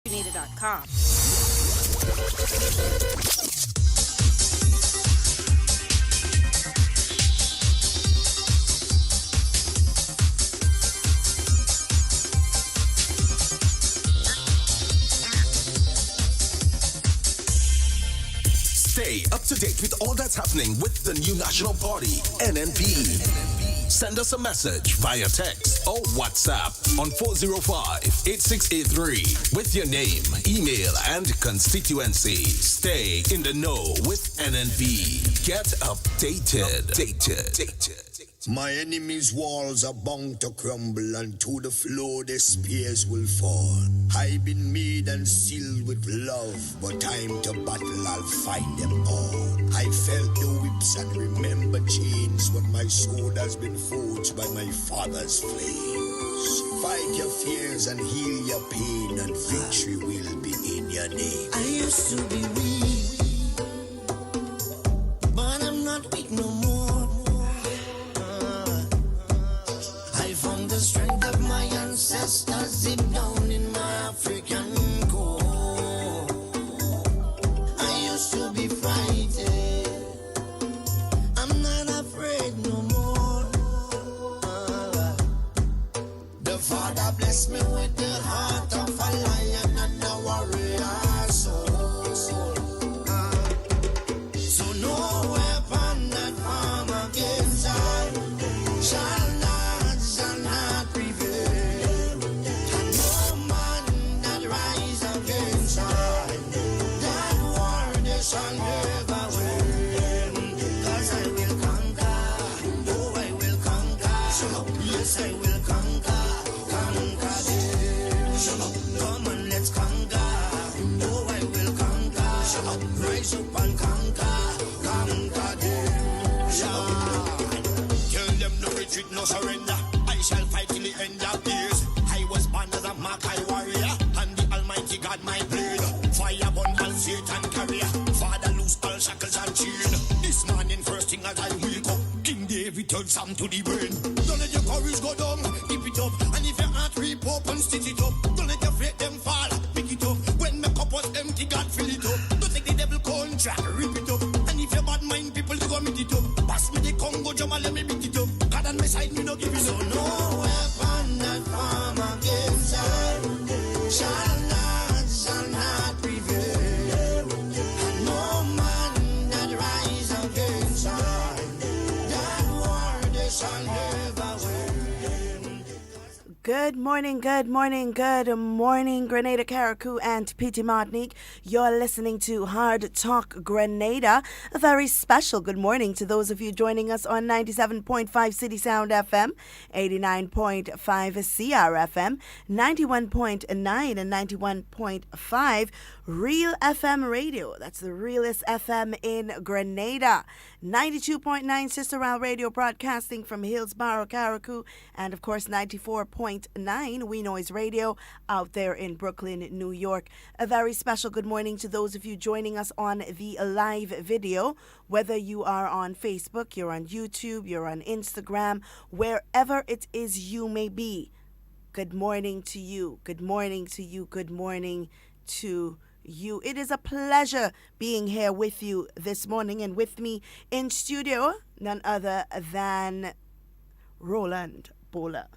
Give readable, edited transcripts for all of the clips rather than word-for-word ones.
Grenada.com. Stay up to date with all that's happening with the new national party, NNP. Send us a message via text or WhatsApp on 405-8683 with your name, email, and constituency. Stay in the know with NNP. Get updated. My enemies' walls are bound to crumble, and to the floor their spears will fall. I've been made and sealed with love, but time to battle, I'll find them all. I felt the whips and remember chains, but my sword has been forged by my father's flames. Fight your fears and heal your pain, and victory will be in your name. I used to be weak, but I'm not weak no more. I found the strength of my ancestors deep down in my African core. I used to be frightened, I'm not afraid no more. The Father blessed me with the heart of a lion and a warrior soul. So no weapon that form against I shall not prevail. And no man that rise against I, that war they shall never win. 'Cause I will conquer, oh I will conquer. Yes, I will conquer them. Come on, let's conquer, oh I will conquer. Rise up and conquer them. Tell them no retreat, no surrender. I shall fight till the end of days. I was born as a Makai warrior, and the Almighty God my blade. Fire burn all Satan carrier. Father loose all shackles and chain. This morning first thing as I wake up, King David told Sam to the brain. Don't let your courage go down, keep it up. And if your heart rip up and stitch it up, don't let your faith them fall, pick it up. When my cup was empty, God fill it up. Don't take the devil contract, rip it up. And if your bad mind people, you go meet it up. Pass me the Congo drum and let me beat it up. God on my side, me no give it up. So no weapon that form against I shall not prevail. And no man that rise against I, that war they shall never win. Good morning, Grenada, Carriacou, and Petit Martinique. You're listening to Hard Talk Grenada. A very special good morning to those of you joining us on 97.5 CitysoundFM, 89.5 CRFM, 91.9 and 91.5 RealFM Radio. That's the realest FM in Grenada. 92.9 Sister Rail Radio broadcasting from Hillsborough, Carriacou, and of course 94.9 We Noise Radio out there in Brooklyn, New York. A very special good morning to those of you joining us on the live video, whether you are on Facebook, you're on YouTube, you're on Instagram, wherever it is you may be. Good morning to you. Good morning to you. Good morning to you. It is a pleasure being here with you this morning, and with me in studio, none other than Roland Bowler.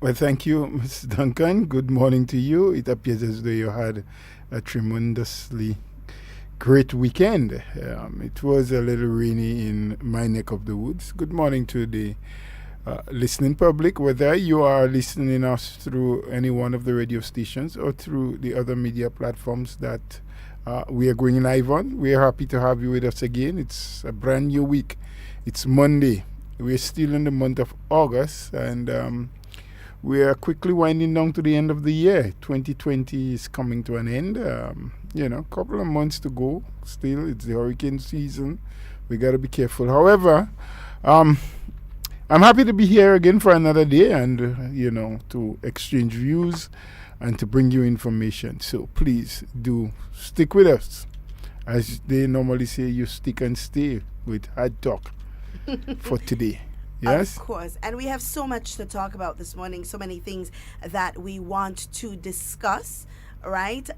Well, thank you, Ms. Duncan. Good morning to you. It appears as though you had a tremendously great weekend. It was a little rainy in my neck of the woods. Good morning to the listening public, whether you are listening us through any one of the radio stations or through the other media platforms that we are going live on. We are happy to have you with us again. It's a brand new week. It's Monday. We're still in the month of August, and we are quickly winding down to the end of the year. 2020 is coming to an end. A couple of months to go. Still, it's the hurricane season. We got to be careful. However, I'm happy to be here again for another day and, to exchange views and to bring you information. So please do stick with us. As they normally say, you stick and stay with Hard Talk for today. Yes? Of course. And we have so much to talk about this morning, so many things that we want to discuss, right?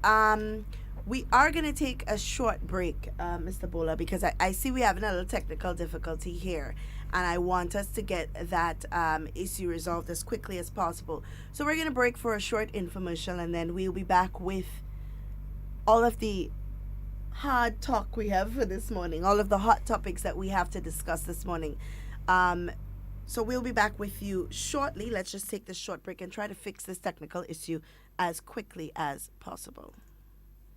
We are going to take a short break, Mr. Bola, because I see we have a little technical difficulty here. And I want us to get that issue resolved as quickly as possible. So we're going to break for a short infomercial, and then we'll be back with all of the hard talk we have for this morning, all of the hot topics that we have to discuss this morning. So we'll be back with you shortly. Let's just take this short break and try to fix this technical issue as quickly as possible.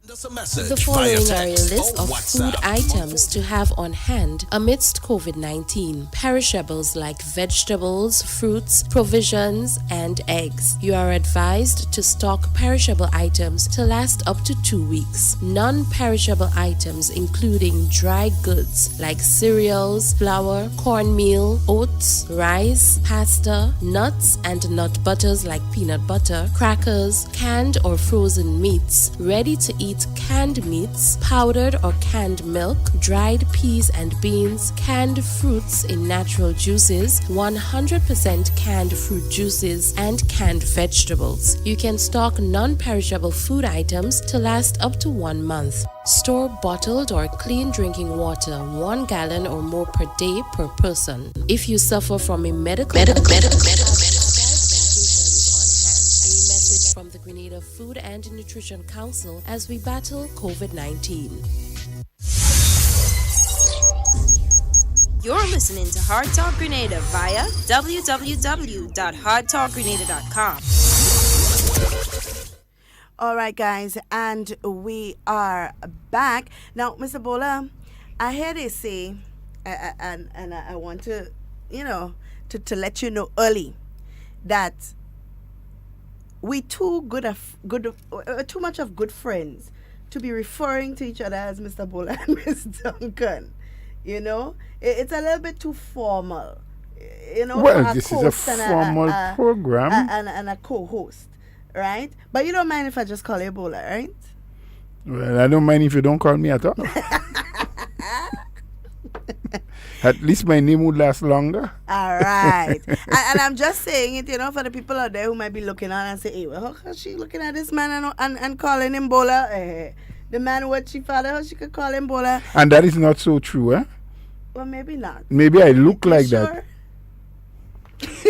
The following are a list of food items to have on hand amidst COVID-19. Perishables like vegetables, fruits, provisions, and eggs. You are advised to stock perishable items to last up to 2 weeks. Non-perishable items including dry goods like cereals, flour, cornmeal, oats, rice, pasta, nuts and nut butters like peanut butter, crackers, canned or frozen meats, ready to eat canned meats, powdered or canned milk, dried peas and beans, canned fruits in natural juices, 100% canned fruit juices, and canned vegetables. You can stock non-perishable food items to last up to 1 month. Store bottled or clean drinking water, 1 gallon or more per day per person. If you suffer from a medical from the Grenada Food and Nutrition Council as we battle COVID-19. You're listening to Hard Talk Grenada via www.hardtalkgrenada.com. All right, guys, and we are back. Now, Mr. Bola, I heard they say, and I want to, to let you know early that we too much of good friends to be referring to each other as Mr. Bola and Miss Duncan. It's a little bit too formal. Well, this is a formal program. And a co-host, right? But you don't mind if I just call you Bola, right? Well, I don't mind if you don't call me at all. At least my name would last longer. All right. and I'm just saying it, for the people out there who might be looking on and say, hey, well, how can she looking at this man and calling him Bola? The man what she father, how she could call him Bola? And that is not so true, eh? Well, maybe not. Maybe I look like sure? that.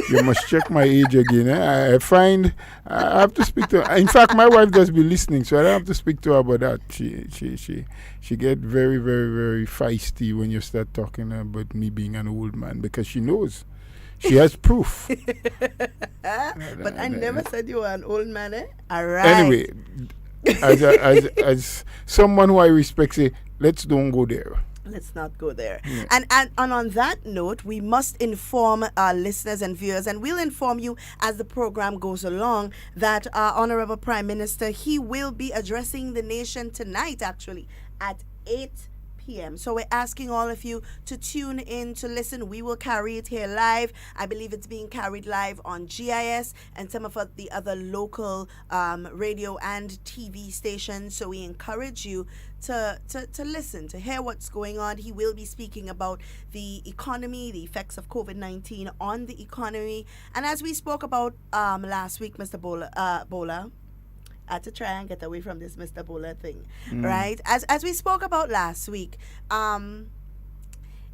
You must check my age again. I find I have to speak to her. In fact, my wife does be listening, so I don't have to speak to her about that. She get very, very, very feisty when you start talking about me being an old man because she knows. She has proof. But I never said you were an old man, eh? All right. Anyway, as someone who I respect, say, let's don't go there. Let's not go there. Yeah. And on that note, we must inform our listeners and viewers, and we'll inform you as the program goes along, that our Honorable Prime Minister, he will be addressing the nation tonight, actually, at 8 p.m. So we're asking all of you to tune in to listen. We will carry it here live. I believe it's being carried live on GIS and some of the other local radio and TV stations. So we encourage you to listen, to hear what's going on. He will be speaking about the economy, the effects of COVID-19 on the economy. And as we spoke about last week, Mr. Bola, I had to try and get away from this Mr. Bola thing, right? As we spoke about last week,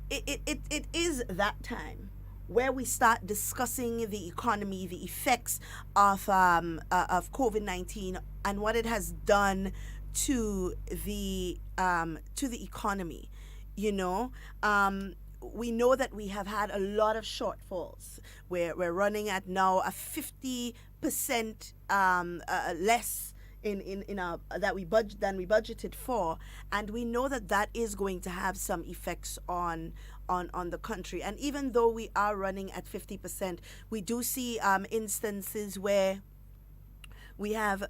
it is that time where we start discussing the economy, the effects of COVID-19 and what it has done to the economy. We know that we have had a lot of shortfalls. We're running at now a 50% less in our than we budgeted for, and we know that is going to have some effects on the country. And even though we are running at 50%, we do see instances where we have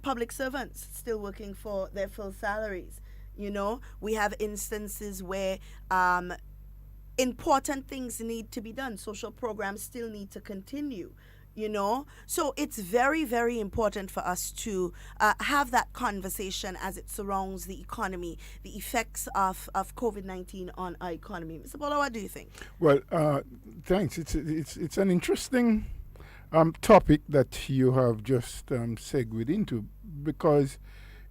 public servants still working for their full salaries. We have instances where important things need to be done. Social programs still need to continue. you know. So it's very, very important for us to have that conversation as it surrounds the economy, the effects of COVID-19 on our economy. Mr. Bolo, what do you think? Well, thanks. It's an interesting topic that you have just segued into, because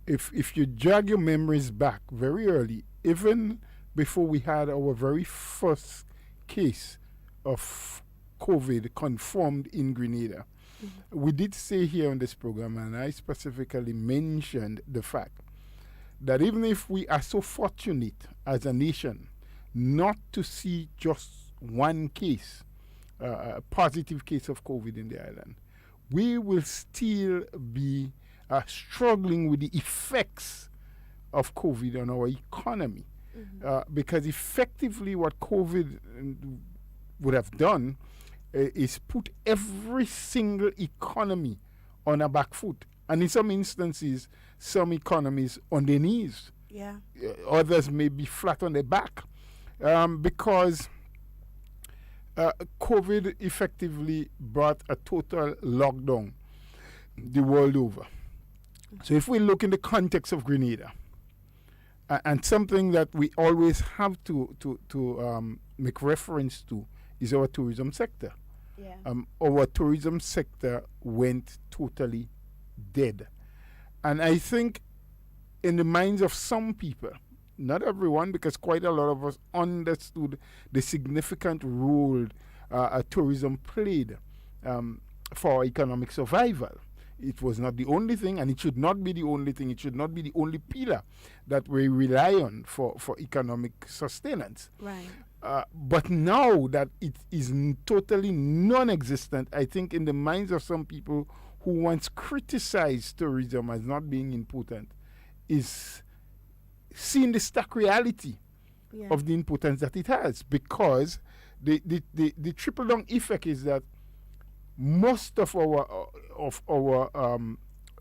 if you jog your memories back very early, even before we had our very first case of COVID confirmed in Grenada, we did say here on this program, and I specifically mentioned the fact that even if we are so fortunate as a nation not to see just one case, a positive case of COVID in the island, we will still be struggling with the effects of COVID on our economy. Because effectively what COVID would have done is put every single economy on a back foot. And in some instances, some economies on their knees. Yeah. Others may be flat on their back. Because COVID effectively brought a total lockdown the world over. So if we look in the context of Grenada, and something that we always have to make reference to is our tourism sector. Yeah. Our tourism sector went totally dead. And I think in the minds of some people, not everyone, because quite a lot of us understood the significant role tourism played for our economic survival. It was not the only thing, and it should not be the only thing. It should not be the only pillar that we rely on for economic sustenance. Right. But now that it is totally non-existent, I think in the minds of some people who once criticized tourism as not being important, is seeing the stark reality of the importance that it has. Because the trickle-down effect is that most of our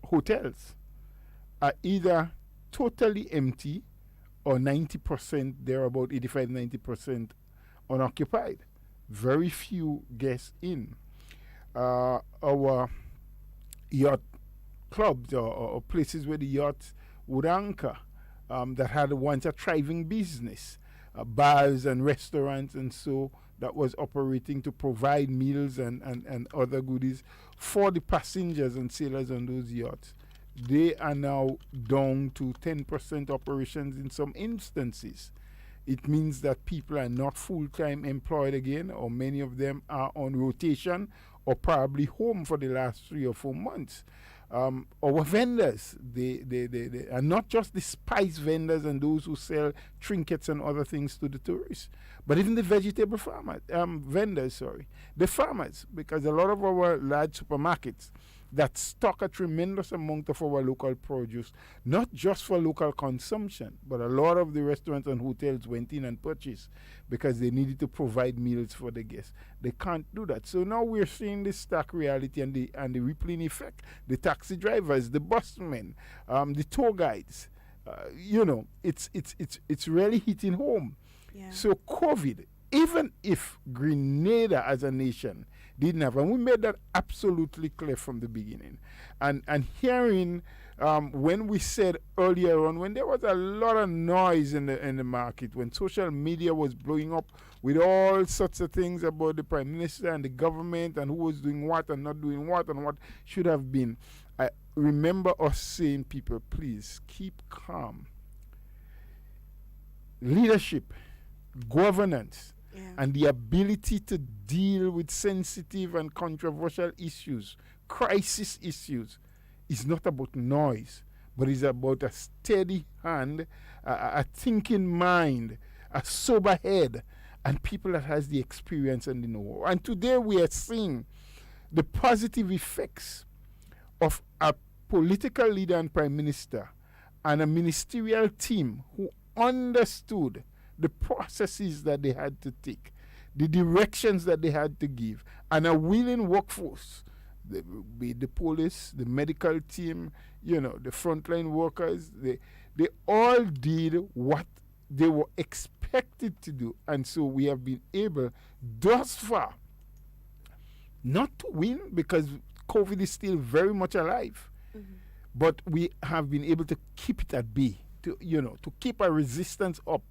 hotels are either totally empty or 90%, they're about 85-90% unoccupied. Very few guests in. Our yacht clubs or places where the yachts would anchor that had once a thriving business, bars and restaurants and so, that was operating to provide meals and other goodies for the passengers and sailors on those yachts. They are now down to 10% operations in some instances. It means that people are not full-time employed again, or many of them are on rotation or probably home for the last 3 or 4 months. Our vendors, they are not just the spice vendors and those who sell trinkets and other things to the tourists, but even the vegetable vendors, the farmers, because a lot of our large supermarkets that stock a tremendous amount of our local produce, not just for local consumption, but a lot of the restaurants and hotels went in and purchased because they needed to provide meals for the guests. They can't do that. So now we're seeing this stark reality and the rippling effect. The taxi drivers, the busmen, the tour guides, it's really hitting home. Yeah. So COVID, even if Grenada as a nation didn't have, and we made that absolutely clear from the beginning, and hearing when we said earlier on, when there was a lot of noise in the market, when social media was blowing up with all sorts of things about the Prime Minister and the government and who was doing what and not doing what and what should have been, I remember us saying, people, please keep calm. Leadership, governance, and the ability to deal with sensitive and controversial issues, crisis issues, is not about noise, but is about a steady hand, a thinking mind, a sober head, and people that has the experience and the know-how. And today we are seeing the positive effects of a political leader and prime minister and a ministerial team who understood the processes that they had to take, the directions that they had to give, and a willing workforce, the police, the medical team, the frontline workers, they all did what they were expected to do. And so we have been able, thus far, not to win, because COVID is still very much alive, but we have been able to keep it at bay, to keep our resistance up,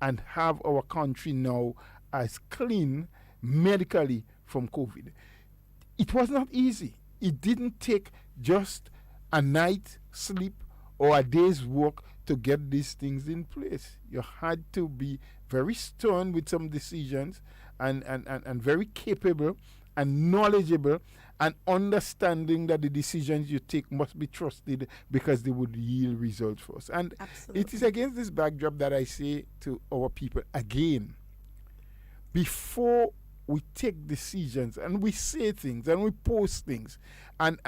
and have our country now as clean medically from COVID. It was not easy. It didn't take just a night's sleep or a day's work to get these things in place. You had to be very stern with some decisions, and very capable and knowledgeable, and understanding that the decisions you take must be trusted because they would yield results for us. And it is against this backdrop that I say to our people again, before we take decisions and we say things and we post things and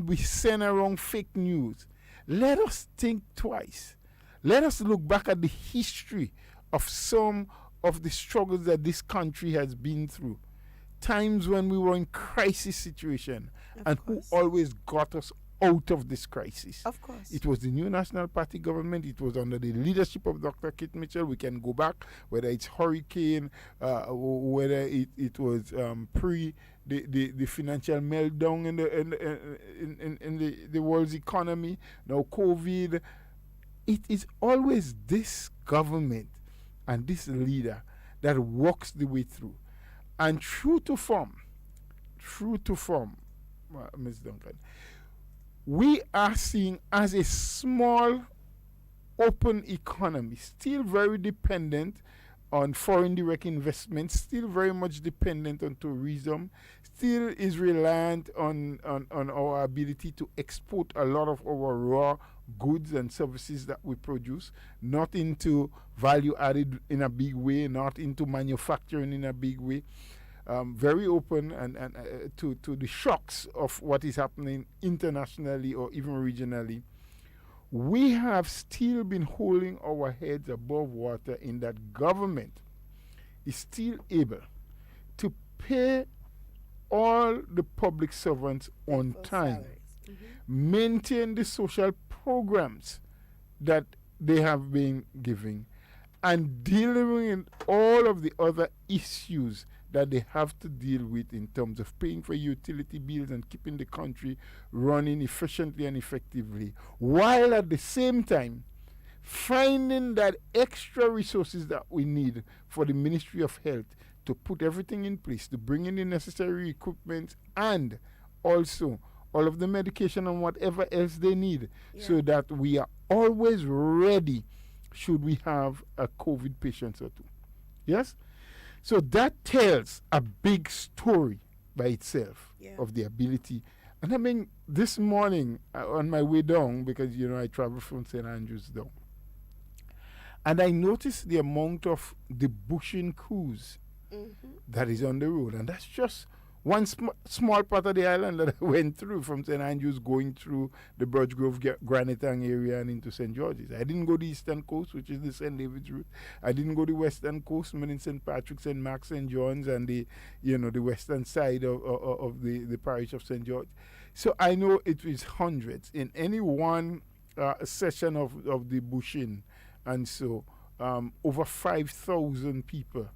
we send around fake news, let us think twice. Let us look back at the history of some of the struggles that this country has been through. Times when we were in crisis situation, and who always got us out of this crisis. Of course. It was the New National Party government. It was under the leadership of Dr. Kit Mitchell. We can go back, whether it's hurricane, whether it was pre the financial meltdown in the world's economy, now COVID. It is always this government and this leader that walks the way through. And true to form, Ms. Duncan, we are seeing as a small, open economy, still very dependent on foreign direct investment, still very much dependent on tourism, still is reliant on our ability to export a lot of our raw goods and services that we produce, not into value added in a big way, not into manufacturing in a big way. Very open and to the shocks of what is happening internationally or even regionally. We have still been holding our heads above water in that government is still able to pay all the public servants on time, maintain the social programs that they have been giving, and dealing with all of the other issues that they have to deal with in terms of paying for utility bills and keeping the country running efficiently and effectively, while at the same time finding that extra resources that we need for the Ministry of Health to put everything in place, to bring in the necessary equipment and also all of the medication and whatever else they need, so that we are always ready should we have a COVID patient or two. Yes? So that tells a big story by itself of the ability. And I mean, this morning on my way down, because, I travel from St. Andrews down, and I noticed the amount of the bushing crews that is on the road. And that's just one small part of the island that I went through, from St. Andrews going through the Birch Grove, Granitang area and into St. George's. I didn't go the Eastern Coast, which is the St. David's route. I didn't go the Western Coast, meaning St. Patrick's, St. Mark's, St. John's, and the western side of the parish of St. George. So I know it was hundreds in any one session of the bushing. And so over 5,000 people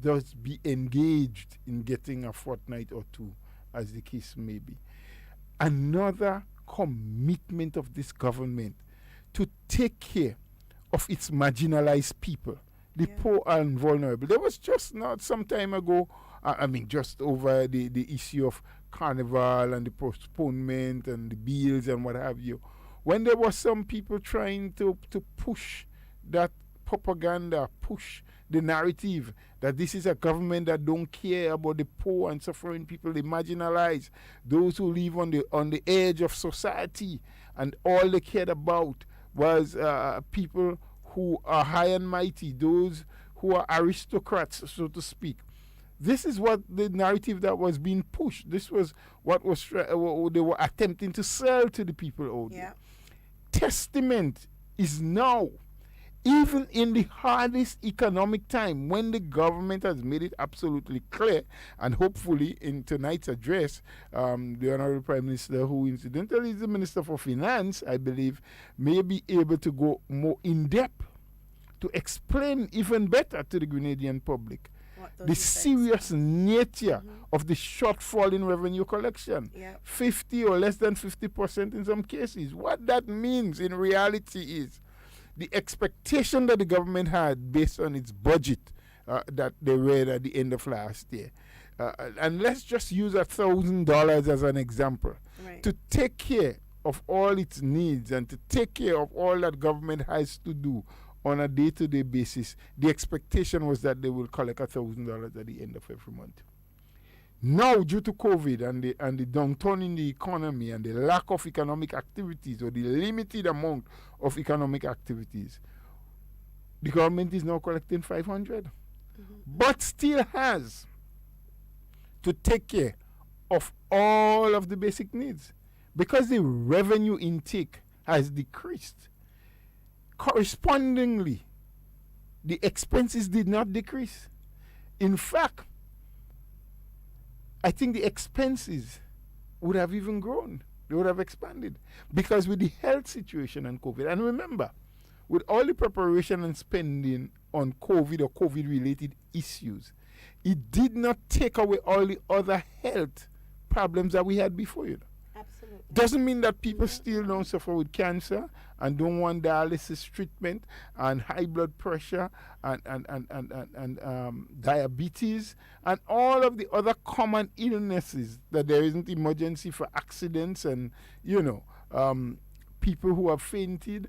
does be engaged in getting a fortnight or two, as the case may be. Another commitment of this government to take care of its marginalized people, the poor and vulnerable. There was just not some time ago, just over the issue of Carnival and the postponement and the bills and what have you, when there were some people trying to push that propaganda, push the narrative that this is a government that don't care about the poor and suffering people, the marginalized, those who live on the edge of society, and all they cared about was people who are high and mighty, those who are aristocrats, so to speak. This is what the narrative that was being pushed. This was what they were attempting to sell to the people out there. Testament is now, even in the hardest economic time, when the government has made it absolutely clear, and hopefully in tonight's address, the Honorable Prime Minister, who incidentally is the Minister for Finance, I believe, may be able to go more in depth to explain even better to the Grenadian public the serious nature of the shortfall in revenue collection. 50 or less than 50% in some cases. What that means in reality is the expectation that the government had based on its budget that they read at the end of last year. And let's just use $1,000 as an example. To take care of all its needs and to take care of all that government has to do on a day-to-day basis, the expectation was that they will collect $1,000 at the end of every month. Now, due to COVID and the downturn in the economy and the lack of economic activities or the limited amount of economic activities, the government is now collecting $500, but still has to take care of all of the basic needs because the revenue intake has decreased. Correspondingly, the expenses did not decrease. In fact, I think the expenses would have even grown. They would have expanded. Because with the health situation and COVID, and remember, with all the preparation and spending on COVID or COVID-related issues, it did not take away all the other health problems that we had before, you know. Absolutely. Doesn't mean that people still don't suffer with cancer and don't want dialysis treatment and high blood pressure and diabetes and all of the other common illnesses that there isn't emergency for accidents and, you know, people who have fainted.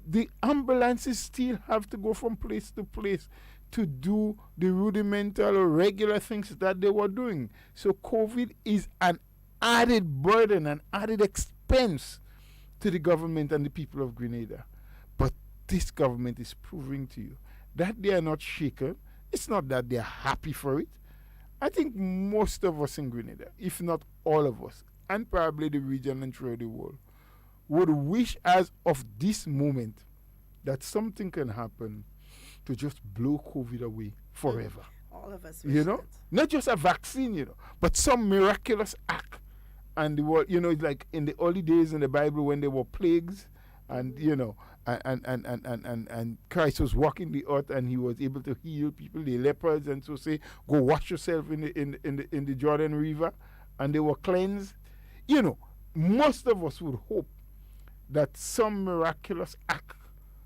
The ambulances still have to go from place to place to do the rudimental or regular things that they were doing. So COVID is an added burden, an added expense to the government and the people of Grenada. But this government is proving to you that they are not shaken. It's not that they are happy for it. I think most of us in Grenada, if not all of us, and probably the region and throughout the world, would wish as of this moment that something can happen to just blow COVID away forever. All of us, you know, not just a vaccine, you know, but some miraculous act. And the world, you know, it's like in the early days in the Bible when there were plagues, and you know, and Christ was walking the earth and he was able to heal people, the lepers, and so say, go wash yourself in the Jordan River, and they were cleansed. You know, most of us would hope that some miraculous act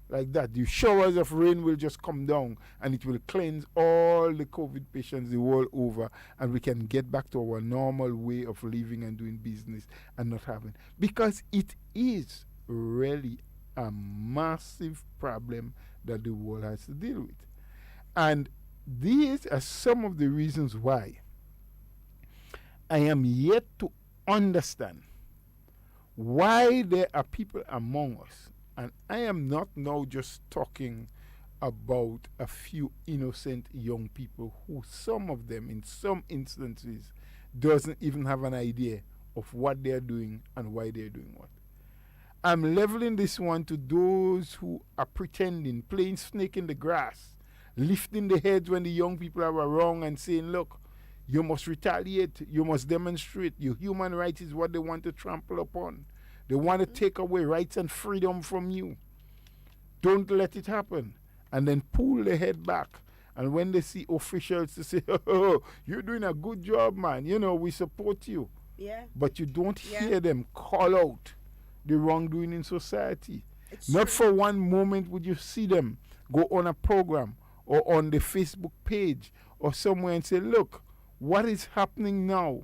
like that, the showers of rain will just come down and it will cleanse all the COVID patients the world over, and we can get back to our normal way of living and doing business and not having, because it is really a massive problem that the world has to deal with. And these are some of the reasons why I am yet to understand why there are people among us. And I am not now just talking about a few innocent young people who, some of them in some instances, doesn't even have an idea of what they're doing and why they're doing what. I'm leveling this one to those who are pretending, playing snake in the grass, lifting the heads when the young people are wrong and saying, look, you must retaliate, you must demonstrate, your human rights is what they want to trample upon. They want to take away rights and freedom from you. Don't let it happen. And then pull the head back. And when they see officials to say, oh, you're doing a good job, man. You know, we support you. Yeah. But you don't hear them call out the wrongdoing in society. Not true. for one moment would you see them go on a program or on the Facebook page or somewhere and say, look, what is happening now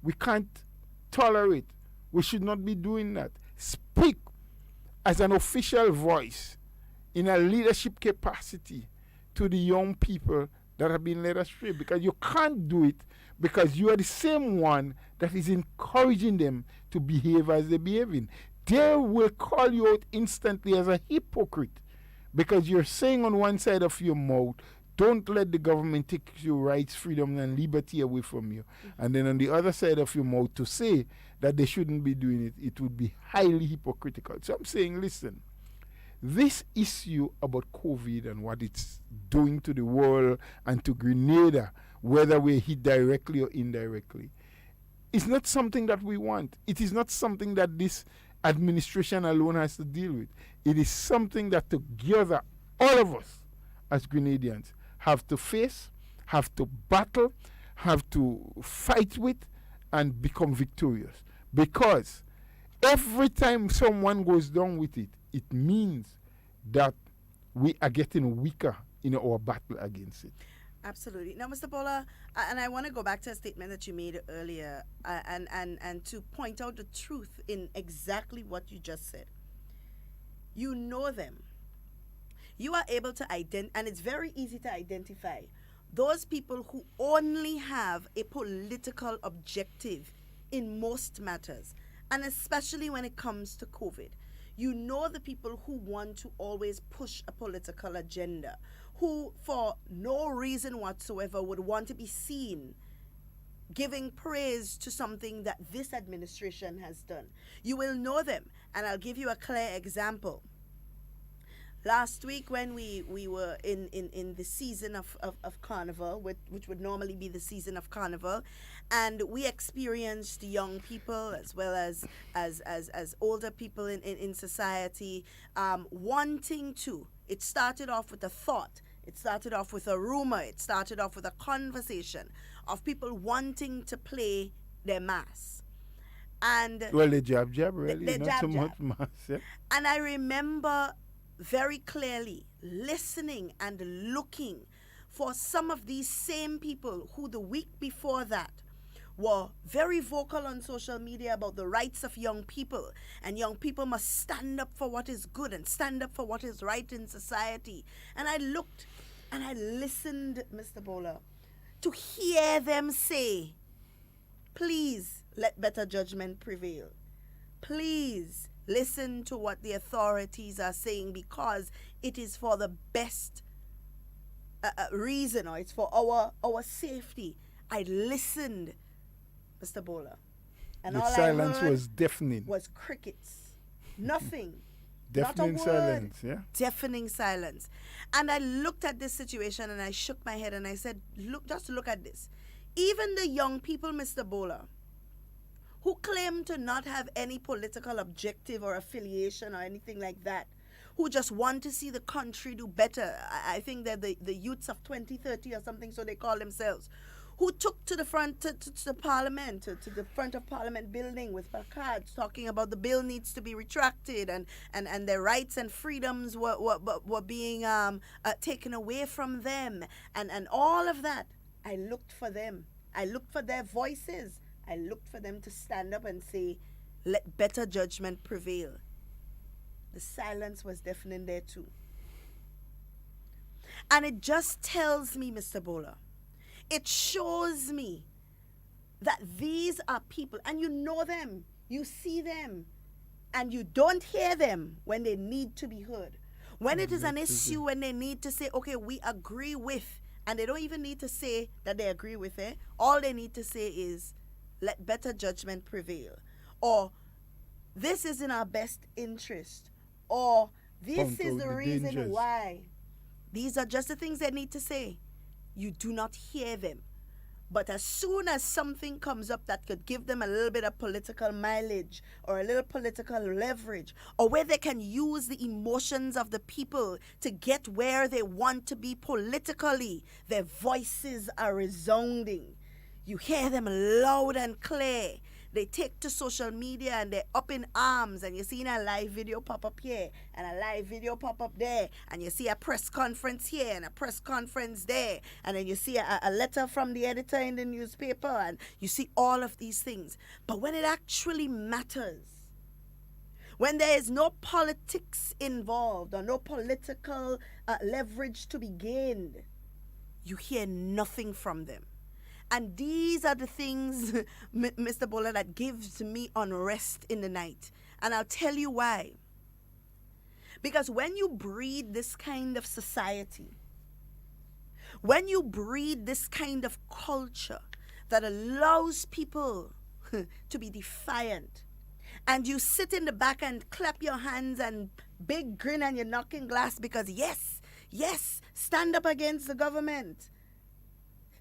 we can't tolerate. We should not be doing that. Speak as an official voice in a leadership capacity to the young people that have been led astray, because you can't do it because you are the same one that is encouraging them to behave as they're behaving. They will call you out instantly as a hypocrite because you're saying on one side of your mouth, don't let the government take your rights, freedom, and liberty away from you. And then on the other side of your mouth to say that they shouldn't be doing it, it would be highly hypocritical. So I'm saying, listen, this issue about COVID and what it's doing to the world and to Grenada, whether we're hit directly or indirectly, is not something that we want. It is not something that this administration alone has to deal with. It is something that together, all of us as Grenadians, have to face, have to battle, have to fight with, and become victorious. Because every time someone goes down with it, it means that we are getting weaker in our battle against it. Absolutely. Now, Mr. Bola, and I want to go back to a statement that you made earlier and to point out the truth in exactly what you just said. You know them. You are able to identify, and it's very easy to identify, those people who only have a political objective in most matters, and especially when it comes to COVID. You know the people who want to always push a political agenda, who for no reason whatsoever would want to be seen giving praise to something that this administration has done. You will know them, and I'll give you a clear example. Last week when we were in the season of Carnival, which would normally be the season of Carnival, and we experienced young people as well as older people in society wanting to. It started off with a thought. It started off with a rumor. It started off with a conversation of people wanting to play their mass. And well, the jab really, the not jab, so much jab. mass. Yeah? And I remember very clearly listening and looking for some of these same people who the week before that were very vocal on social media about the rights of young people, and young people must stand up for what is good and stand up for what is right in society. And I looked and I listened, Mr. Bola, to hear them say, please let better judgment prevail. Please listen to what the authorities are saying, because it is for the best reason, or it's for our safety. I listened, Mr. Bola, and The all silence I heard was deafening. was crickets. Nothing. Deafening not a word. silence, yeah? Deafening silence. And I looked at this situation and I shook my head and I said, just look at this. Even the young people, Mr. Bola, who claim to not have any political objective or affiliation or anything like that, who just want to see the country do better. I think they're the youths of 2030 or something, so they call themselves, who took to the front to the parliament, to the front of Parliament building with placards talking about the bill needs to be retracted and their rights and freedoms were being taken away from them and all of that. I looked for them. I looked for their voices. I looked for them to stand up and say, let better judgment prevail. The silence was deafening there too. And it just tells me, Mr. Bola, it shows me that these are people, and you know them, you see them, and you don't hear them when they need to be heard. When it is an issue, when they need to say, okay, we agree with, and they don't even need to say that they agree with it, all they need to say is, let better judgment prevail, or this is in our best interest, or this is the reason why. These are just the things they need to say. You do not hear them. But as soon as something comes up that could give them a little bit of political mileage or a little political leverage, or where they can use the emotions of the people to get where they want to be politically, their voices are resounding. You hear them loud and clear. They take to social media and they're up in arms, and you're seeing a live video pop up here and a live video pop up there, and you see a press conference here and a press conference there, and then you see a letter from the editor in the newspaper, and you see all of these things. But when it actually matters, when there is no politics involved or no political leverage to be gained, you hear nothing from them. And these are the things, Mr. Bola, that gives me unrest in the night. And I'll tell you why. Because when you breed this kind of society, when you breed this kind of culture that allows people to be defiant, and you sit in the back and clap your hands and big grin and you're knocking glass because yes, stand up against the government.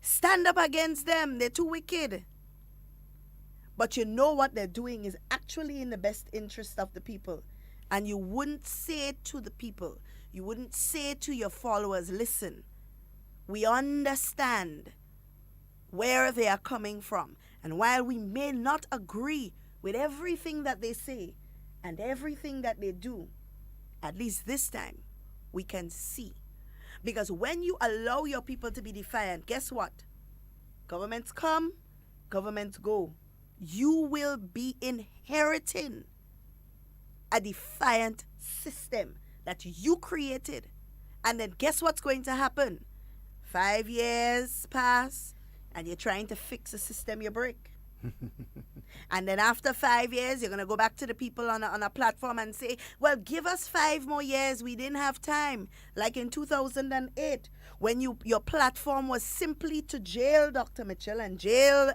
Stand up against them. They're too wicked. But you know what they're doing is actually in the best interest of the people. And you wouldn't say to the people, you wouldn't say to your followers, listen, we understand where they are coming from. And while we may not agree with everything that they say and everything that they do, at least this time, we can see. Because when you allow your people to be defiant, guess what? Governments come, governments go. You will be inheriting a defiant system that you created. And then guess what's going to happen? 5 years pass, and you're trying to fix a system you break. And then after 5 years, you're going to go back to the people on a platform and say, well, give us 5 more years. We didn't have time. Like in 2008, when your platform was simply to jail Dr. Mitchell and jail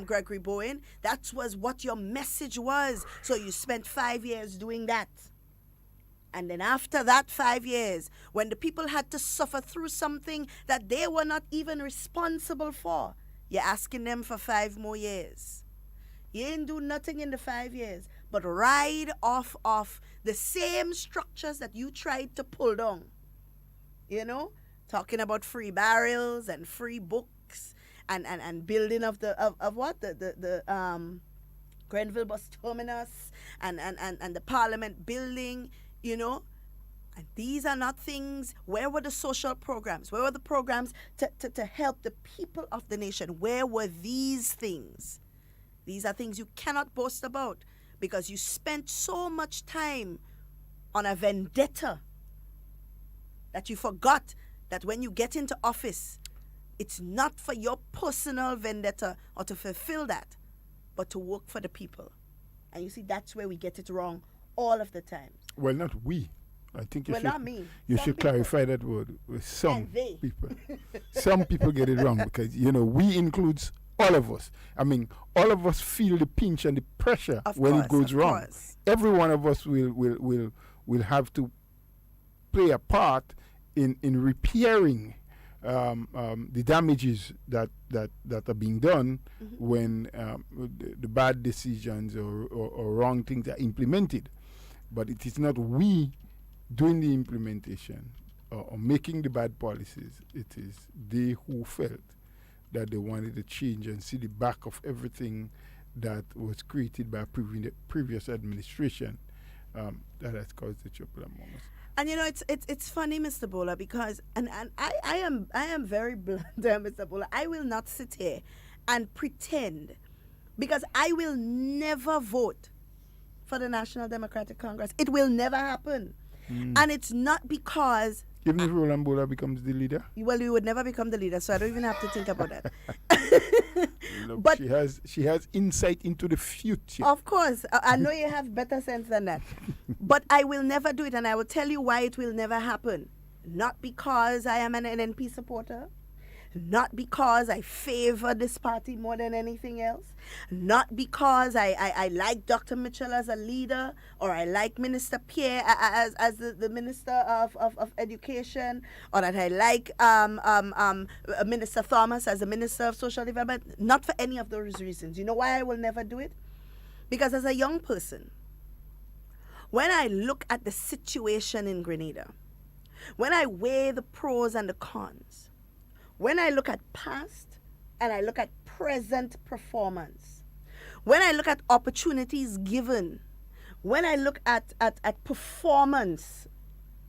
Gregory Bowen. That was what your message was. So you spent 5 years doing that. And then after that 5 years, when the people had to suffer through something that they were not even responsible for, you're asking them for 5 more years. You ain't do nothing in the 5 years, but ride off of the same structures that you tried to pull down. You know, talking about free barrels and free books and building of the Grenville bus terminus and the Parliament building, you know. And these are not things. Where were the social programs? Where were the programs to help the people of the nation? Where were these things? These are things you cannot boast about because you spent so much time on a vendetta that you forgot that when you get into office, it's not for your personal vendetta or to fulfill that, but to work for the people. And you see, that's where we get it wrong all of the time. Well, not we. I think you not me. You Some should people. clarify that word with some And they. people. Some people get it wrong because, you know, we includes all of us. I mean, all of us feel the pinch and the pressure when it goes wrong. Course. Every one of us will have to play a part in repairing the damages that are being done when the bad decisions or wrong things are implemented. But it is not we doing the implementation or making the bad policies. It is they who felt that they wanted to change and see the back of everything that was created by previous administration that has caused the trouble among us. And you know, it's funny, Mr. Bola, because and I am very blunt there, Mr. Bola. I will not sit here and pretend, because I will never vote for the National Democratic Congress. It will never happen. And it's not because... Even if Roland Bola becomes the leader? Well, you would never become the leader, so I don't even have to think about that. Look, But she has insight into the future. of course, I know you have better sense than that. But I will never do it, and I will tell you why it will never happen. Not because I am an NNP supporter. Not because I favor this party more than anything else. Not because I like Dr. Mitchell as a leader, or I like Minister Pierre as the Minister of Education, or that I like Minister Thomas as the Minister of Social Development. Not for any of those reasons. You know why I will never do it? Because as a young person, when I look at the situation in Grenada, when I weigh the pros and the cons, when I look at past and I look at present performance, when I look at opportunities given, when I look at performance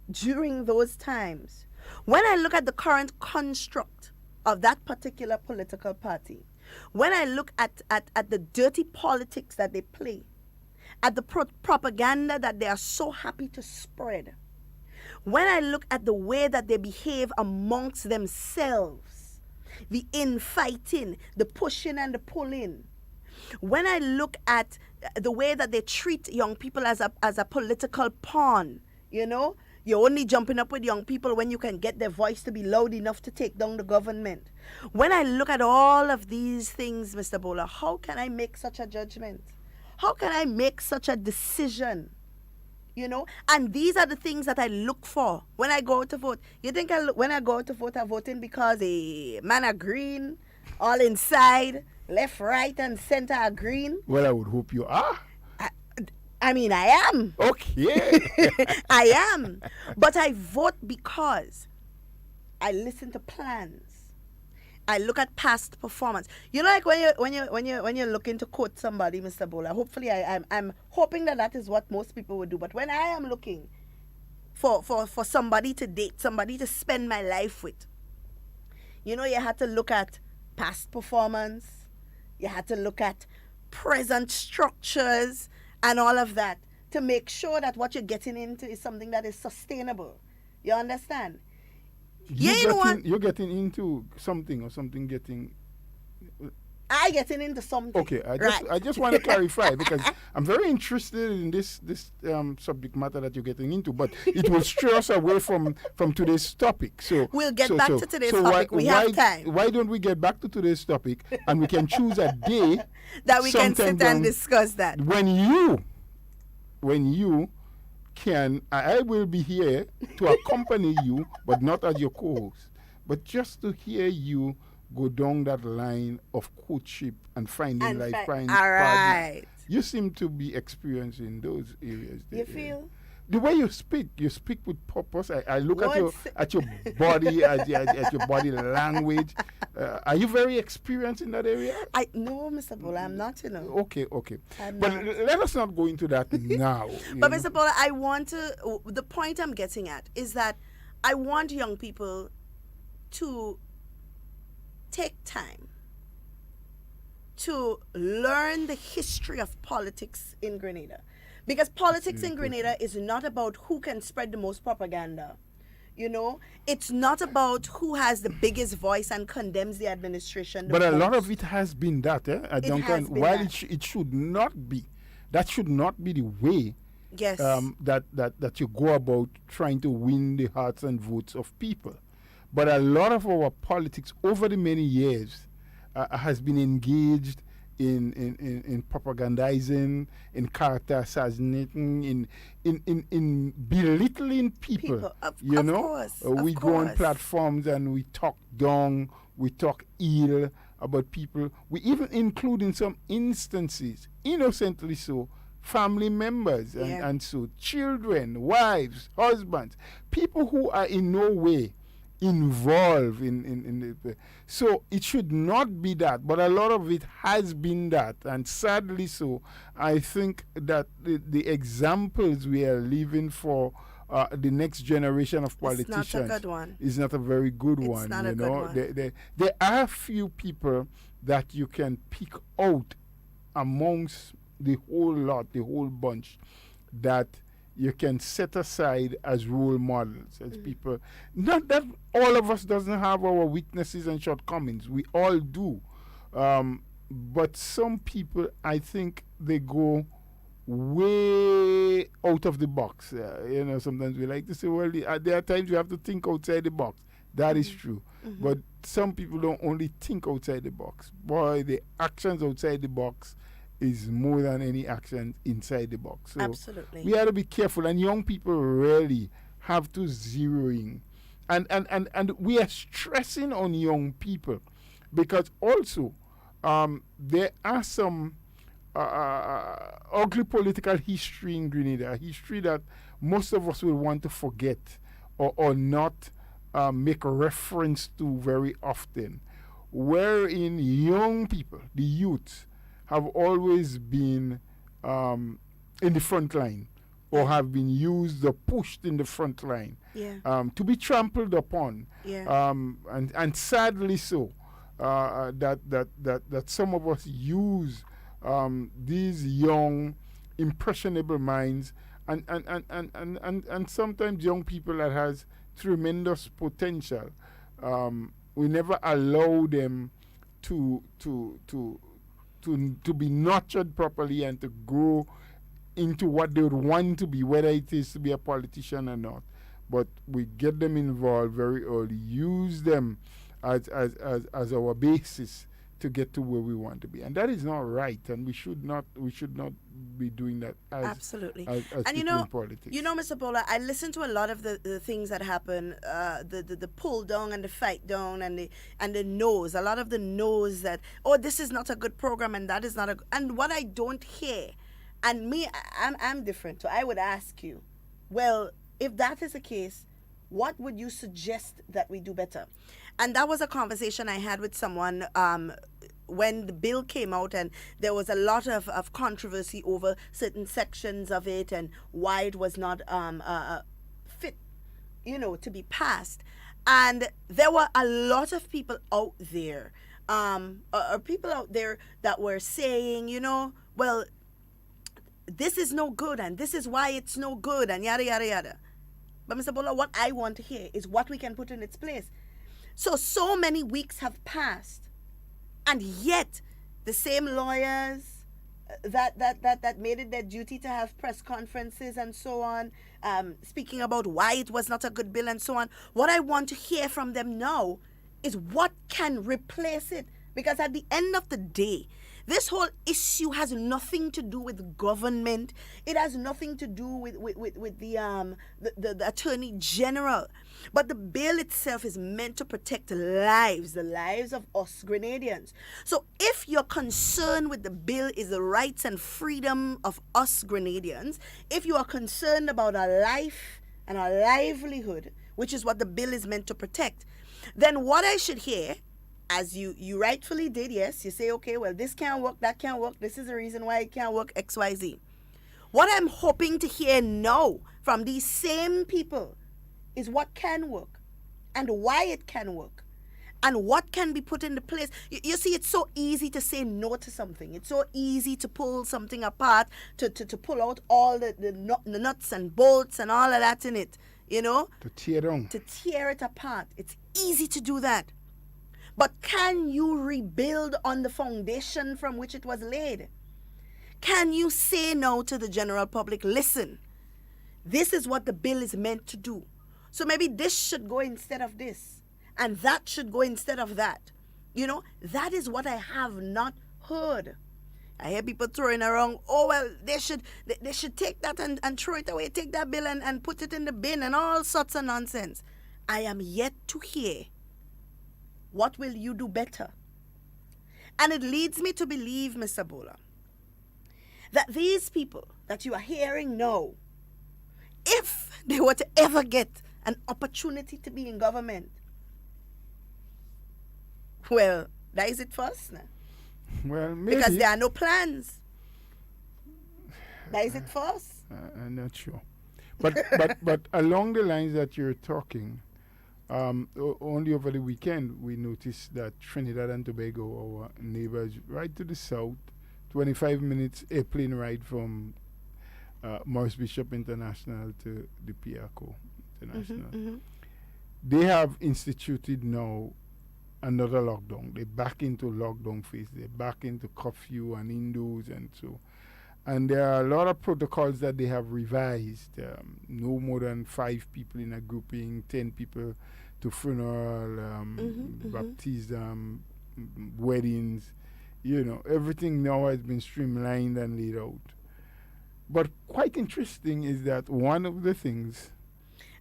during those times, when I look at the current construct of that particular political party, when I look at the dirty politics that they play, at the propaganda that they are so happy to spread, when I look at the way that they behave amongst themselves, the infighting, the pushing and the pulling, when I look at the way that they treat young people as a political pawn, you know, you're only jumping up with young people when you can get their voice to be loud enough to take down the government. When I look at all of these things, Mr. Bola, how can I make such a judgment? How can I make such a decision? You know, and these are the things that I look for when I go out to vote. You think when I go out to vote, I'm voting because a man are green, all inside, left, right, and center are green? Well, I would hope you are. I mean, I am. Okay. I am. But I vote because I listen to plans. I look at past performance. You know, like when you're looking to quote somebody, Mr. Bola. Hopefully, I'm hoping that is what most people would do. But when I am looking for somebody to date, somebody to spend my life with, you know, you had to look at past performance. You had to look at present structures and all of that to make sure that what you're getting into is something that is sustainable. You understand? You're getting into something or something getting... I getting into something. Okay, I just want to clarify because I'm very interested in this subject matter that you're getting into, but it will stray us away from today's topic. So we'll get back to today's topic. We have time. Why don't we get back to today's topic and we can choose a day that we can sit and discuss that. When you can, I will be here to accompany you, but not as your co-host, but just to hear you go down that line of courtship and finding life, finding all right. partner. You seem to be experiencing those areas. You feel? The way you speak with purpose. I look at your body, at your body language. Are you very experienced in that area? No, Mr. Bola, I'm not, you know. Okay. But let us not go into that now. But Mr. Bola, the point I'm getting at is that I want young people to take time to learn the history of politics in Grenada. Because politics in Grenada is not about who can spread the most propaganda. You know, it's not about who has the biggest voice and condemns the administration. But a lot of it has been that, Duncan. While it should not be. That should not be the way. Yes. That you go about trying to win the hearts and votes of people. But a lot of our politics over the many years has been engaged in propagandizing, in character assassinating, in belittling people. Of course. We go on platforms and we talk down, we talk ill about people. We even include in some instances, innocently so, family members and so children, wives, husbands, people who are in no way involved in the so it should not be that, but a lot of it has been that, and sadly so. I think that the examples we are leaving for the next generation of politicians is not a good one. Is not a very good one. It's not a good one. There are few people that you can pick out amongst the whole lot, the whole bunch, that you can set aside as role models, as people. Not that all of us doesn't have our weaknesses and shortcomings. We all do. But some people, I think they go way out of the box. Sometimes we like to say, well, there are times you have to think outside the box. That is true. But some people don't only think outside the box. Boy, the actions outside the box is more than any action inside the box. So absolutely. We have to be careful, and young people really have to zero in. And we are stressing on young people because also there are some ugly political history in Grenada, a history that most of us will want to forget or not make a reference to very often, wherein young people, the youth, have always been in the front line or have been used or pushed in the front line to be trampled upon. And sadly so, that some of us use these young, impressionable minds and sometimes young people that has tremendous potential. We never allow them to be nurtured properly and to grow into what they would want to be, whether it is to be a politician or not. But we get them involved very early, use them as our basis to get to where we want to be, and that is not right, and we should not be doing that as absolutely as and people in politics. Mr. Bola, I listen to a lot of the things that happen, the pull down and the fight down and the no's, a lot of the no's that, oh, this is not a good program and that is not and what I don't hear, and me, I'm different, so I would ask you, well, if that is the case, What would you suggest that we do better? And that was a conversation I had with someone when the bill came out, and there was a lot of controversy over certain sections of it and why it was not fit, to be passed. And there were a lot of people out there, that were saying, well, this is no good and this is why it's no good and yada, yada, yada. But Mr. Bola, what I want to hear is what we can put in its place. So many weeks have passed, and yet the same lawyers that made it their duty to have press conferences and so on, speaking about why it was not a good bill and so on. What I want to hear from them now is what can replace it. Because at the end of the day, this whole issue has nothing to do with government. It has nothing to do with the Attorney General. But the bill itself is meant to protect lives, the lives of us Grenadians. So if your concern with the bill is the rights and freedom of us Grenadians, if you are concerned about our life and our livelihood, which is what the bill is meant to protect, then what I should hear, as you rightfully did, yes, you say, okay, well, this can't work, that can't work, this is the reason why it can't work, XYZ. What I'm hoping to hear now from these same people is what can work and why it can work and what can be put into place. You see, it's so easy to say no to something. It's so easy to pull something apart, to pull out all the nuts and bolts and all of that in it, To tear it apart. It's easy to do that. But can you rebuild on the foundation from which it was laid? Can you say no to the general public? Listen, this is what the bill is meant to do. So maybe this should go instead of this, and that should go instead of that. That is what I have not heard. I hear people throwing around, oh, well, they should take that and throw it away, take that bill and put it in the bin and all sorts of nonsense. I am yet to hear, what will you do better? And it leads me to believe, Mr. Bola, that these people that you are hearing now, if they were to ever get an opportunity to be in government, well, that is it first now. Well, maybe. Because there are no plans. That is it first. I'm not sure. But along the lines that you're talking, only over the weekend we noticed that Trinidad and Tobago, our neighbors right to the south, 25 minutes airplane ride from Morris Bishop International to the Carriacou International. They have instituted now another lockdown. They're back into lockdown phase. They're back into curfew and indoors and so. And there are a lot of protocols that they have revised. No more than 5 people in a grouping, 10 people to funeral, baptism, weddings. Everything now has been streamlined and laid out. But quite interesting is that one of the things...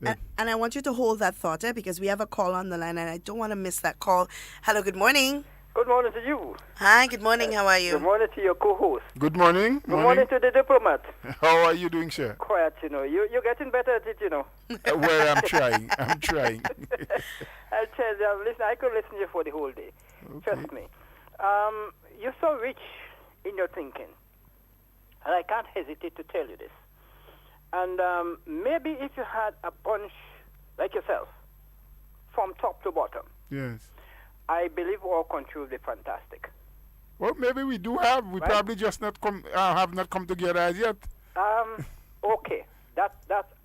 And I want you to hold that thought, because we have a call on the line and I don't want to miss that call. Hello, good morning. Good morning to you. Hi, good morning. How are you? Good morning to your co-host. Good morning. Good morning to the diplomat. How are you doing, sir? Quiet, You're getting better at it, Well, I'm trying. I'll tell you, listen, I could listen to you for the whole day. Okay. Trust me. You're so rich in your thinking. And I can't hesitate to tell you this. And maybe if you had a bunch like yourself, from top to bottom, yes, I believe our country will be fantastic. Well, maybe we do have. We probably just have not come together as yet. Okay. That's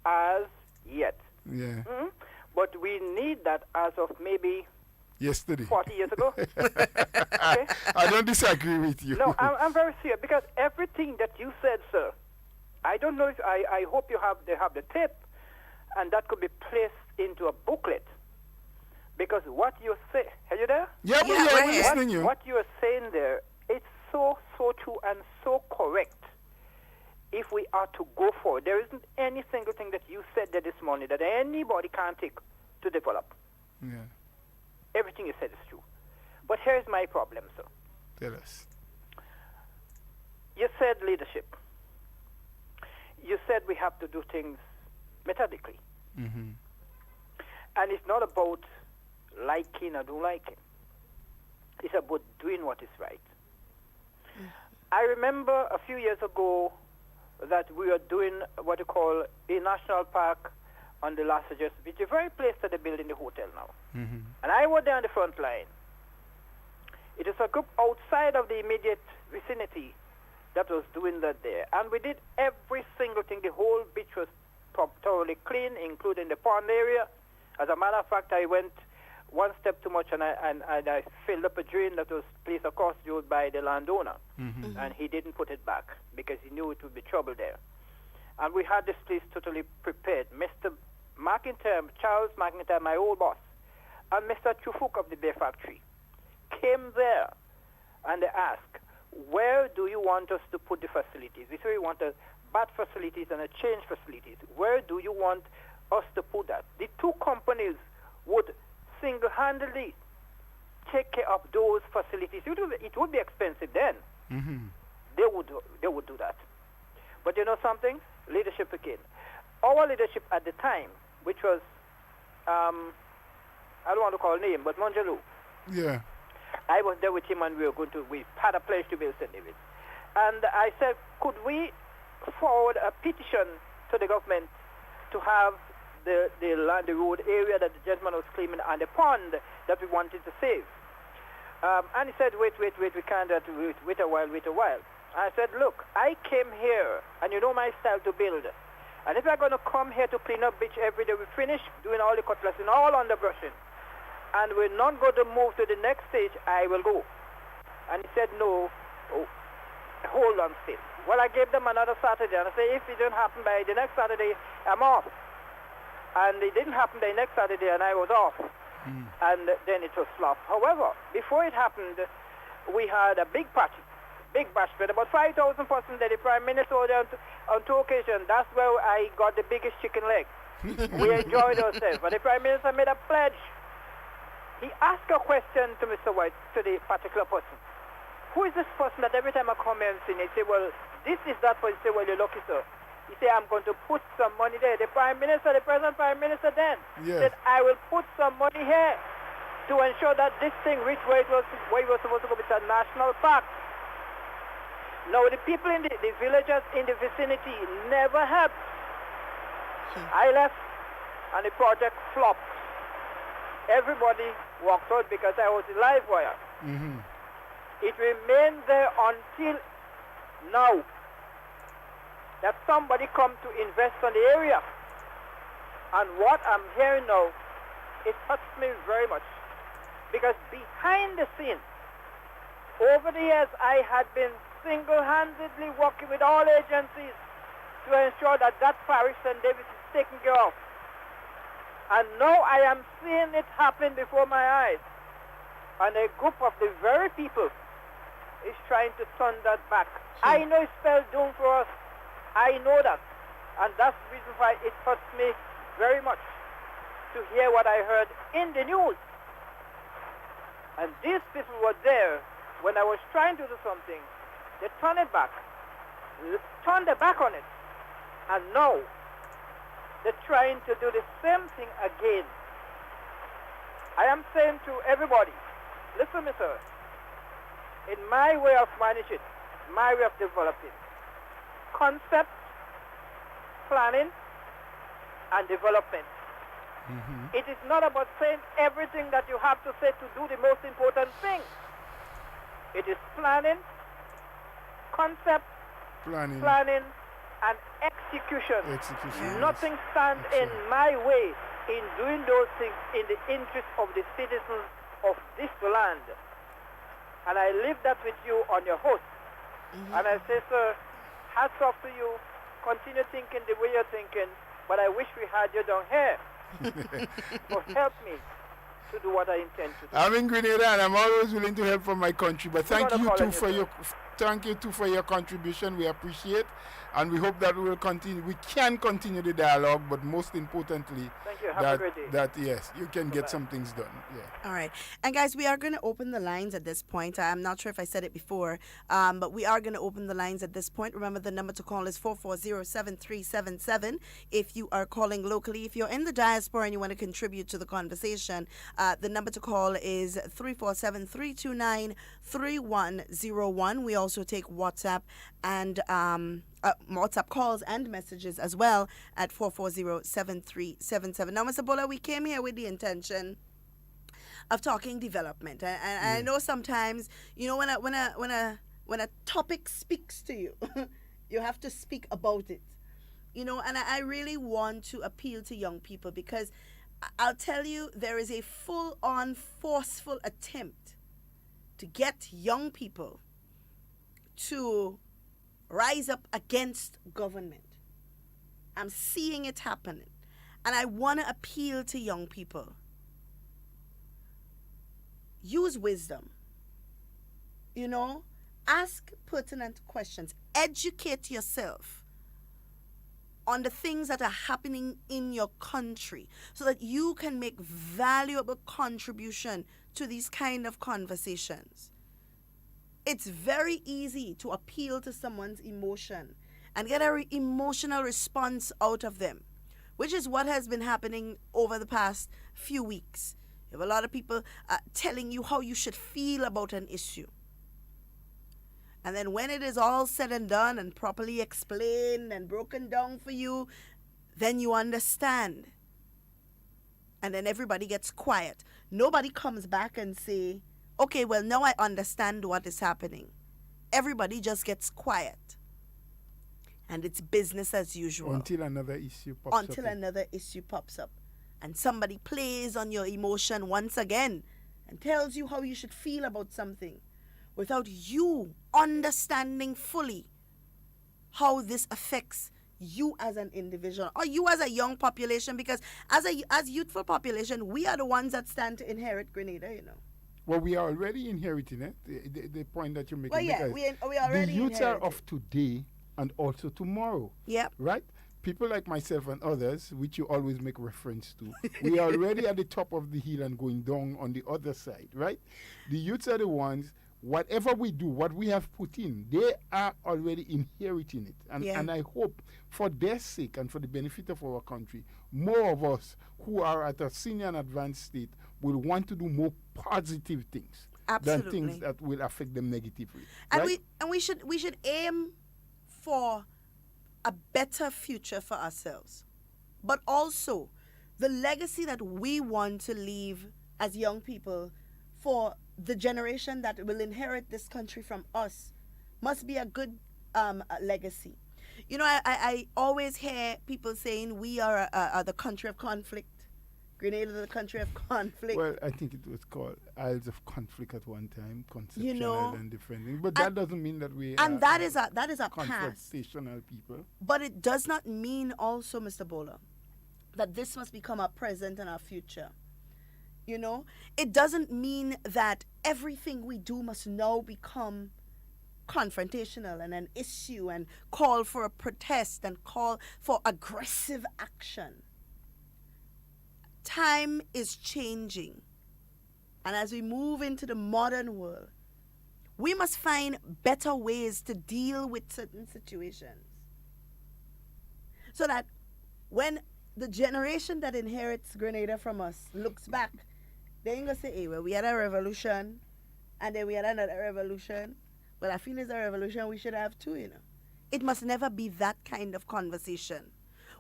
as yet. Yeah. Mm-hmm. But we need that as of maybe yesterday, 40 years ago. Okay? I don't disagree with you. No, I'm very serious, because everything that you said, sir, I don't know if I hope they have the tape, and that could be placed into a booklet. Because what you say, are you there? Yeah, we're listening you. What you are saying there, it's so true and so correct. If we are to go forward, there isn't any single thing that you said there this morning that anybody can take to develop. Yeah. Everything you said is true. But here's my problem, sir. Tell us. You said leadership. You said we have to do things methodically. Mm-hmm. And it's not about liking or don't liking. It's about doing what is right. I remember a few years ago that we were doing what you call a national park on the Las Vegas, which is the very place that they build in the hotel now. And I was there on the front line. It is a group outside of the immediate vicinity that was doing that there. And we did every single thing. The whole beach was thoroughly clean, including the pond area. As a matter of fact, I went one step too much and I filled up a drain that was placed across the road by the landowner. And he didn't put it back because he knew it would be trouble there. And we had this place totally prepared. Mr. McIntyre, Charles McIntyre, my old boss, and Mr. Chufuk of the Beer Factory came there and they asked, where do you want us to put the facilities? We say we want a bath facilities and a change facilities. Where do you want us to put that? The two companies would single-handedly take care of those facilities. It would be expensive then. They would do that. But you know something? Leadership again. Our leadership at the time, which was, I don't want to call name, but Monjalou. Yeah. I was there with him and we had a pledge to build St. David's. And I said, could we forward a petition to the government to have the land, the road area that the gentleman was claiming and the pond that we wanted to save? And he said, wait, we can't do that, wait a while. I said, look, I came here, and you know my style to build. And if I'm going to come here to clean up beach every day, we finish doing all the cutlass and all underbrushing, and we're not going to move to the next stage, I will go. And he said, no, hold on still. Well, I gave them another Saturday, and I said, if it didn't happen by the next Saturday, I'm off. And it didn't happen the next Saturday, and I was off. And then it was flop. However, before it happened, we had a big bash with about 5,000 persons there. The Prime Minister was there on two occasions. That's where I got the biggest chicken leg. We enjoyed ourselves. But the Prime Minister made a pledge. He asked a question to Mr. White, to the particular person. Who is this person that every time I come here and see him, he say, well, this is that person. He say, well, you're lucky, sir. He said, I'm going to put some money there. The Prime Minister, the present Prime Minister then, said, I will put some money here to ensure that this thing reached where it was supposed to go. It's a national park. Now, the people in the villagers in the vicinity never helped. I left, and the project flopped. Everybody walked out because I was the live wire. It remained there until now that somebody come to invest on the area. And what I'm hearing now, it touched me very much. Because behind the scenes, over the years, I had been single-handedly working with all agencies to ensure that parish St. David's is taken care of. And now I am seeing it happen before my eyes. And a group of the very people is trying to turn that back. I know it's spelled doom for us. I know that. And that's the reason why it hurts me very much to hear what I heard in the news. And these people were there when I was trying to do something. They turned it back. Turned their back on it. And now they're trying to do the same thing again. I am saying to everybody, listen, me, sir, in my way of managing, my way of developing, concept, planning, and development. It is not about saying everything that you have to say to do the most important thing. It is planning, concept, planning and execution. Nothing stands in my way in doing those things in the interest of the citizens of this land. And I leave that with you on your host. And I say, sir, hats off to you. Continue thinking the way you're thinking. But I wish we had you down here. So help me to do what I intend to do. I'm in Grenada and I'm always willing to help from my country. But thank you too for your thank you too for your contribution. We appreciate, and we hope that we will continue. We can continue the dialogue, but most importantly, Thank you. Have a great day. that yes, you can get some things done. Yeah. All right. And guys, we are going to open the lines at this point. I'm not sure if I said it before, but we are going to open the lines at this point. Remember, the number to call is 440-7377. If you are calling locally, if you're in the diaspora and you want to contribute to the conversation, the number to call is 347-329-3101. We also take WhatsApp and WhatsApp calls and messages as well at 440-7377. Now, Mr. Bola, we came here with the intention of talking development, and I know sometimes, you know, when a topic speaks to you, you have to speak about it, you know. And I really want to appeal to young people, because I'll tell you, there is a full-on forceful attempt to get young people to rise up against government. I'm seeing it happening, and I want to appeal to young people. Use wisdom. You know, ask pertinent questions. Educate yourself on the things that are happening in your country so that you can make valuable contribution to these kind of conversations. It's very easy to appeal to someone's emotion and get an emotional response out of them, which is what has been happening over the past few weeks. You have a lot of people telling you how you should feel about an issue. And then when it is all said and done and properly explained and broken down for you, then you understand. And then everybody gets quiet. Nobody comes back and say, okay, well, now I understand what is happening. Everybody just gets quiet. And it's business as usual. Until another issue pops up. Until another issue pops up. And somebody plays on your emotion once again and tells you how you should feel about something without you understanding fully how this affects you as an individual or you as a young population, because as youthful population, we are the ones that stand to inherit Grenada, you know. Well, we are already inheriting it, the point that you're making. Well, yeah, we already the youths are inherited. of today and also tomorrow. Yep. Right? People like myself and others, which you always make reference to, we are already at the top of the hill and going down on the other side, right? The youths are the ones, whatever we do, what we have put in, they are already inheriting it. And I hope for their sake and for the benefit of our country, more of us who are at a senior and advanced state will want to do more positive things than things that will affect them negatively. And right? we should aim for a better future for ourselves, but also the legacy that we want to leave as young people for the generation that will inherit this country from us must be a good legacy. You know, I always hear people saying we are the country of conflict. Grenada is the country of conflict. Well, I think it was called Isles of Conflict at one time, conceptual You know, and different. But that doesn't mean that we and are that is a past. confrontational people. But it does not mean also, Mr. Bola, that this must become our present and our future. You know, it doesn't mean that everything we do must now become confrontational and an issue and call for a protest and call for aggressive action. Time is changing. And as we move into the modern world, we must find better ways to deal with certain situations. So that when the generation that inherits Grenada from us looks back, they ain't gonna say, hey, well, we had a revolution and then we had another revolution. Well, I feel it's a revolution we should have too, you know. It must never be that kind of conversation.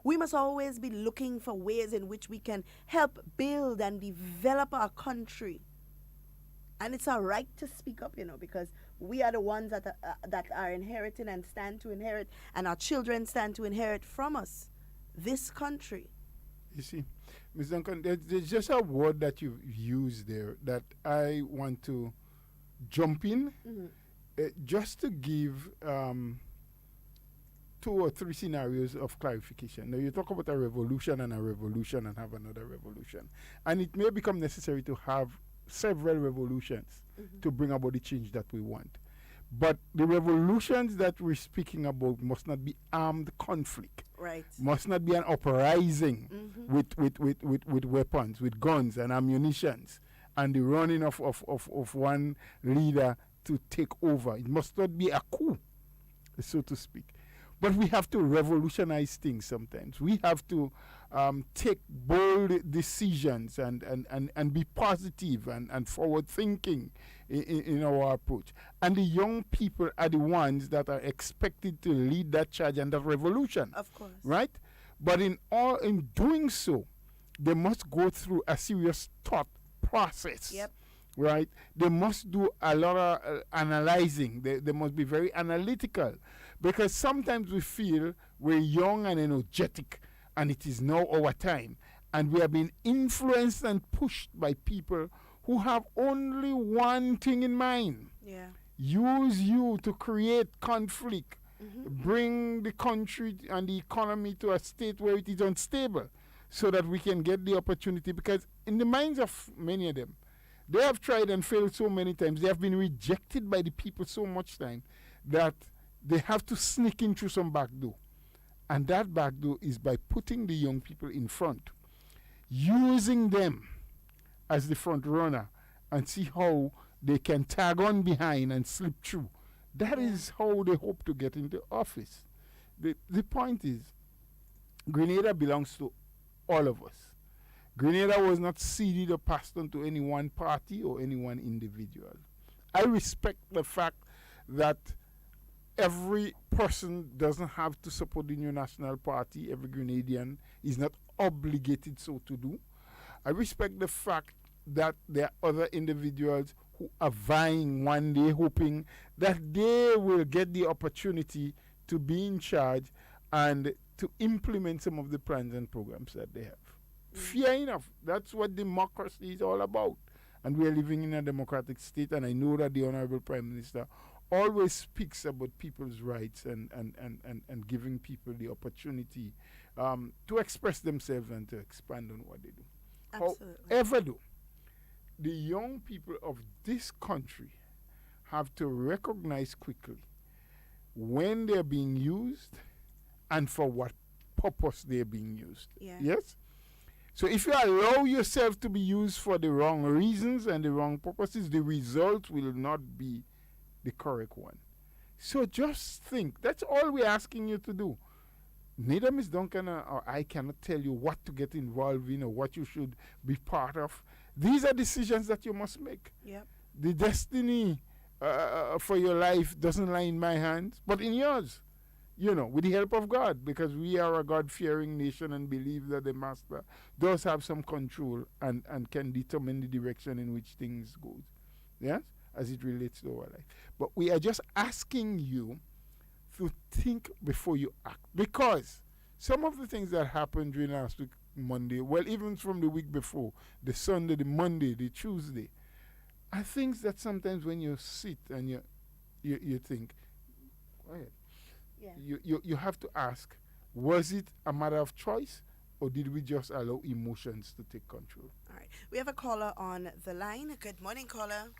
We must always be looking for ways in which we can help build and develop our country. And it's our right to speak up, you know, because we are the ones that are inheriting and stand to inherit, and our children stand to inherit from us this country. You see, Ms. Duncan, there's just a word that you've used there that I want to jump in just to give 2 or 3 scenarios of clarification. Now, you talk about a revolution and have another revolution. And it may become necessary to have several revolutions to bring about the change that we want. But the revolutions that we're speaking about must not be armed conflict. Right. Must not be an uprising with weapons, with guns and ammunitions, and the running of one leader to take over. It must not be a coup, so to speak. But we have to revolutionize things sometimes. We have to take bold decisions and be positive and forward thinking in our approach. And the young people are the ones that are expected to lead that charge and that revolution. Of course. Right? But in doing so, they must go through a serious thought process. Yep. Right? They must do a lot of analyzing. They must be very analytical. Because sometimes we feel we're young and energetic and it is now our time. And we are being influenced and pushed by people who have only one thing in mind. Yeah. Use you to create conflict, bring the country and the economy to a state where it is unstable so that we can get the opportunity. Because in the minds of many of them, they have tried and failed so many times. They have been rejected by the people so much time that they have to sneak in through some back door. And that back door is by putting the young people in front, using them as the front runner and see how they can tag on behind and slip through. That is how they hope to get into office. The point is, Grenada belongs to all of us. Grenada was not ceded or passed on to any one party or any one individual. I respect the fact that every person doesn't have to support the New National Party. Every Grenadian is not obligated so to do. I respect the fact that there are other individuals who are vying one day, hoping that they will get the opportunity to be in charge and to implement some of the plans and programs that they have. Fair enough. That's what democracy is all about. And we are living in a democratic state, and I know that the Honorable Prime Minister always speaks about people's rights and giving people the opportunity to express themselves and to expand on what they do. Absolutely. However, though, the young people of this country have to recognize quickly when they're being used and for what purpose they're being used. Yeah. Yes? So if you allow yourself to be used for the wrong reasons and the wrong purposes, the result will not be the correct one. So just think. That's all we're asking you to do. Neither Ms. Duncan or I cannot tell you what to get involved in or what you should be part of. These are decisions that you must make. Yep. The destiny for your life doesn't lie in my hands, but in yours. You know, with the help of God, because we are a God-fearing nation and believe that the Master does have some control and can determine the direction in which things go. Yes? As it relates to our life. But we are just asking you to think before you act. Because some of the things that happened during last week, Monday, well, even from the week before, the Sunday, the Monday, the Tuesday, are things that sometimes when you sit and you think, go ahead. Yeah. You have to ask, was it a matter of choice or did we just allow emotions to take control? All right. We have a caller on the line. Good morning, caller.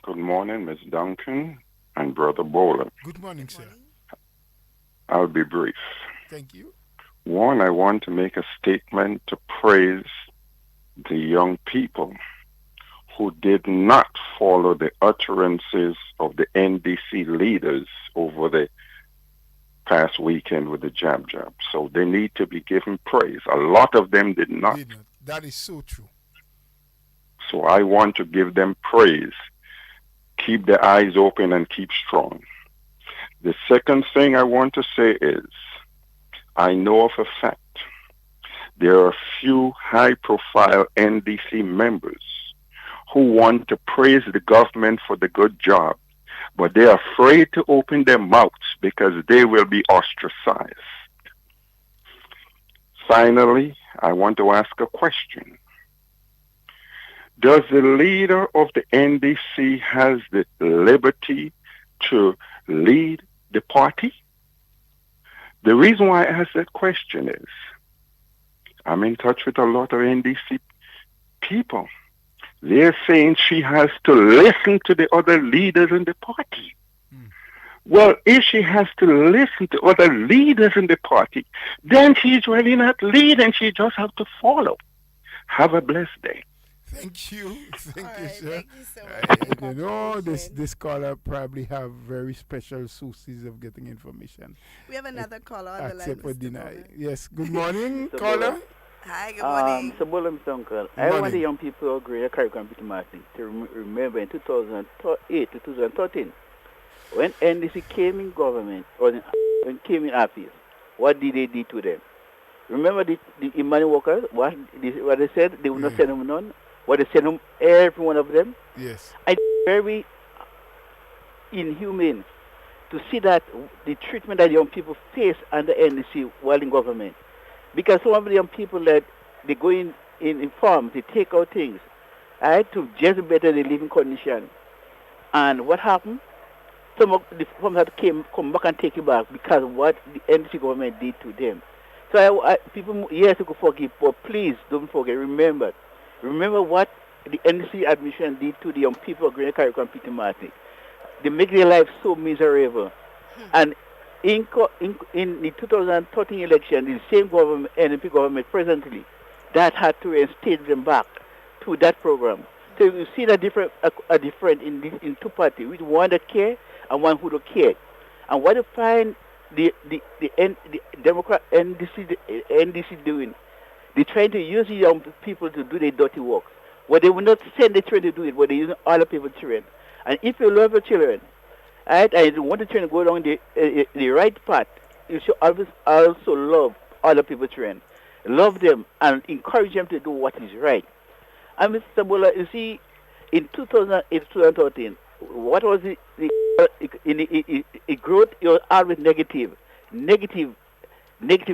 Good morning, Ms. Duncan and Brother Bowler. Good morning, sir. I'll be brief. Thank you. One, I want to make a statement to praise the young people who did not follow the utterances of the NDC leaders over the past weekend with the jab. So they need to be given praise. A lot of them did not. That is so true. So I want to give them praise. Keep their eyes open and keep strong. The second thing I want to say is, I know of a fact, there are a few high-profile NDC members who want to praise the government for the good job, but they are afraid to open their mouths because they will be ostracized. Finally, I want to ask a question. Does the leader of the NDC has the liberty to lead the party? The reason why I ask that question is I'm in touch with a lot of NDC people. They're saying she has to listen to the other leaders in the party. Well, if she has to listen to other leaders in the party, then she's really not leading. She just has to follow. Have a blessed day. Thank you, thank you, right, sir. thank you so much for your You know, this contribution. this caller probably have very special sources of getting information. We have another caller on the line, Accept or Mr. deny. Bowman. Yes. Good morning, Mr. caller. Bola. Hi, good morning. Mr. Bola, Mr. Uncle. Good I want the morning. young people of Greater Carriacou and Peter Martin to remember in 2008 to 2013, when NDC came in government, or when came in office, what did they do to them? Remember the Imani workers, what they said? They would not send them none. What they sent them, every one of them. Yes. I very inhumane to see that the treatment that young people face under NDC while in government. Because some of the young people that they go in farms, they take out things, right, to just better the living condition. And what happened? Some of the farms had to come back and take it back because of what the NDC government did to them. So people, yes, you could forgive, but please don't forget. Remember what the NDC administration did to the young people of Greater Carriacou and Peter Martin. They make their lives so miserable. And in the 2013 election, the same government, NDP government presently, that had to reinstate them back to that program. So you see that different in two parties, with one that care and one who don't care. And what you find the Democrat NDC doing, they're trying to use the young people to do their dirty work. Well, they will not send the children to do it, but they use other people's children. And if you love your children, right, and you want the children to go down the right path, you should always also love other people's children. Love them and encourage them to do what is right. And Mr. Bola, you see, in 2008, 2013, what was the growth? It was always negative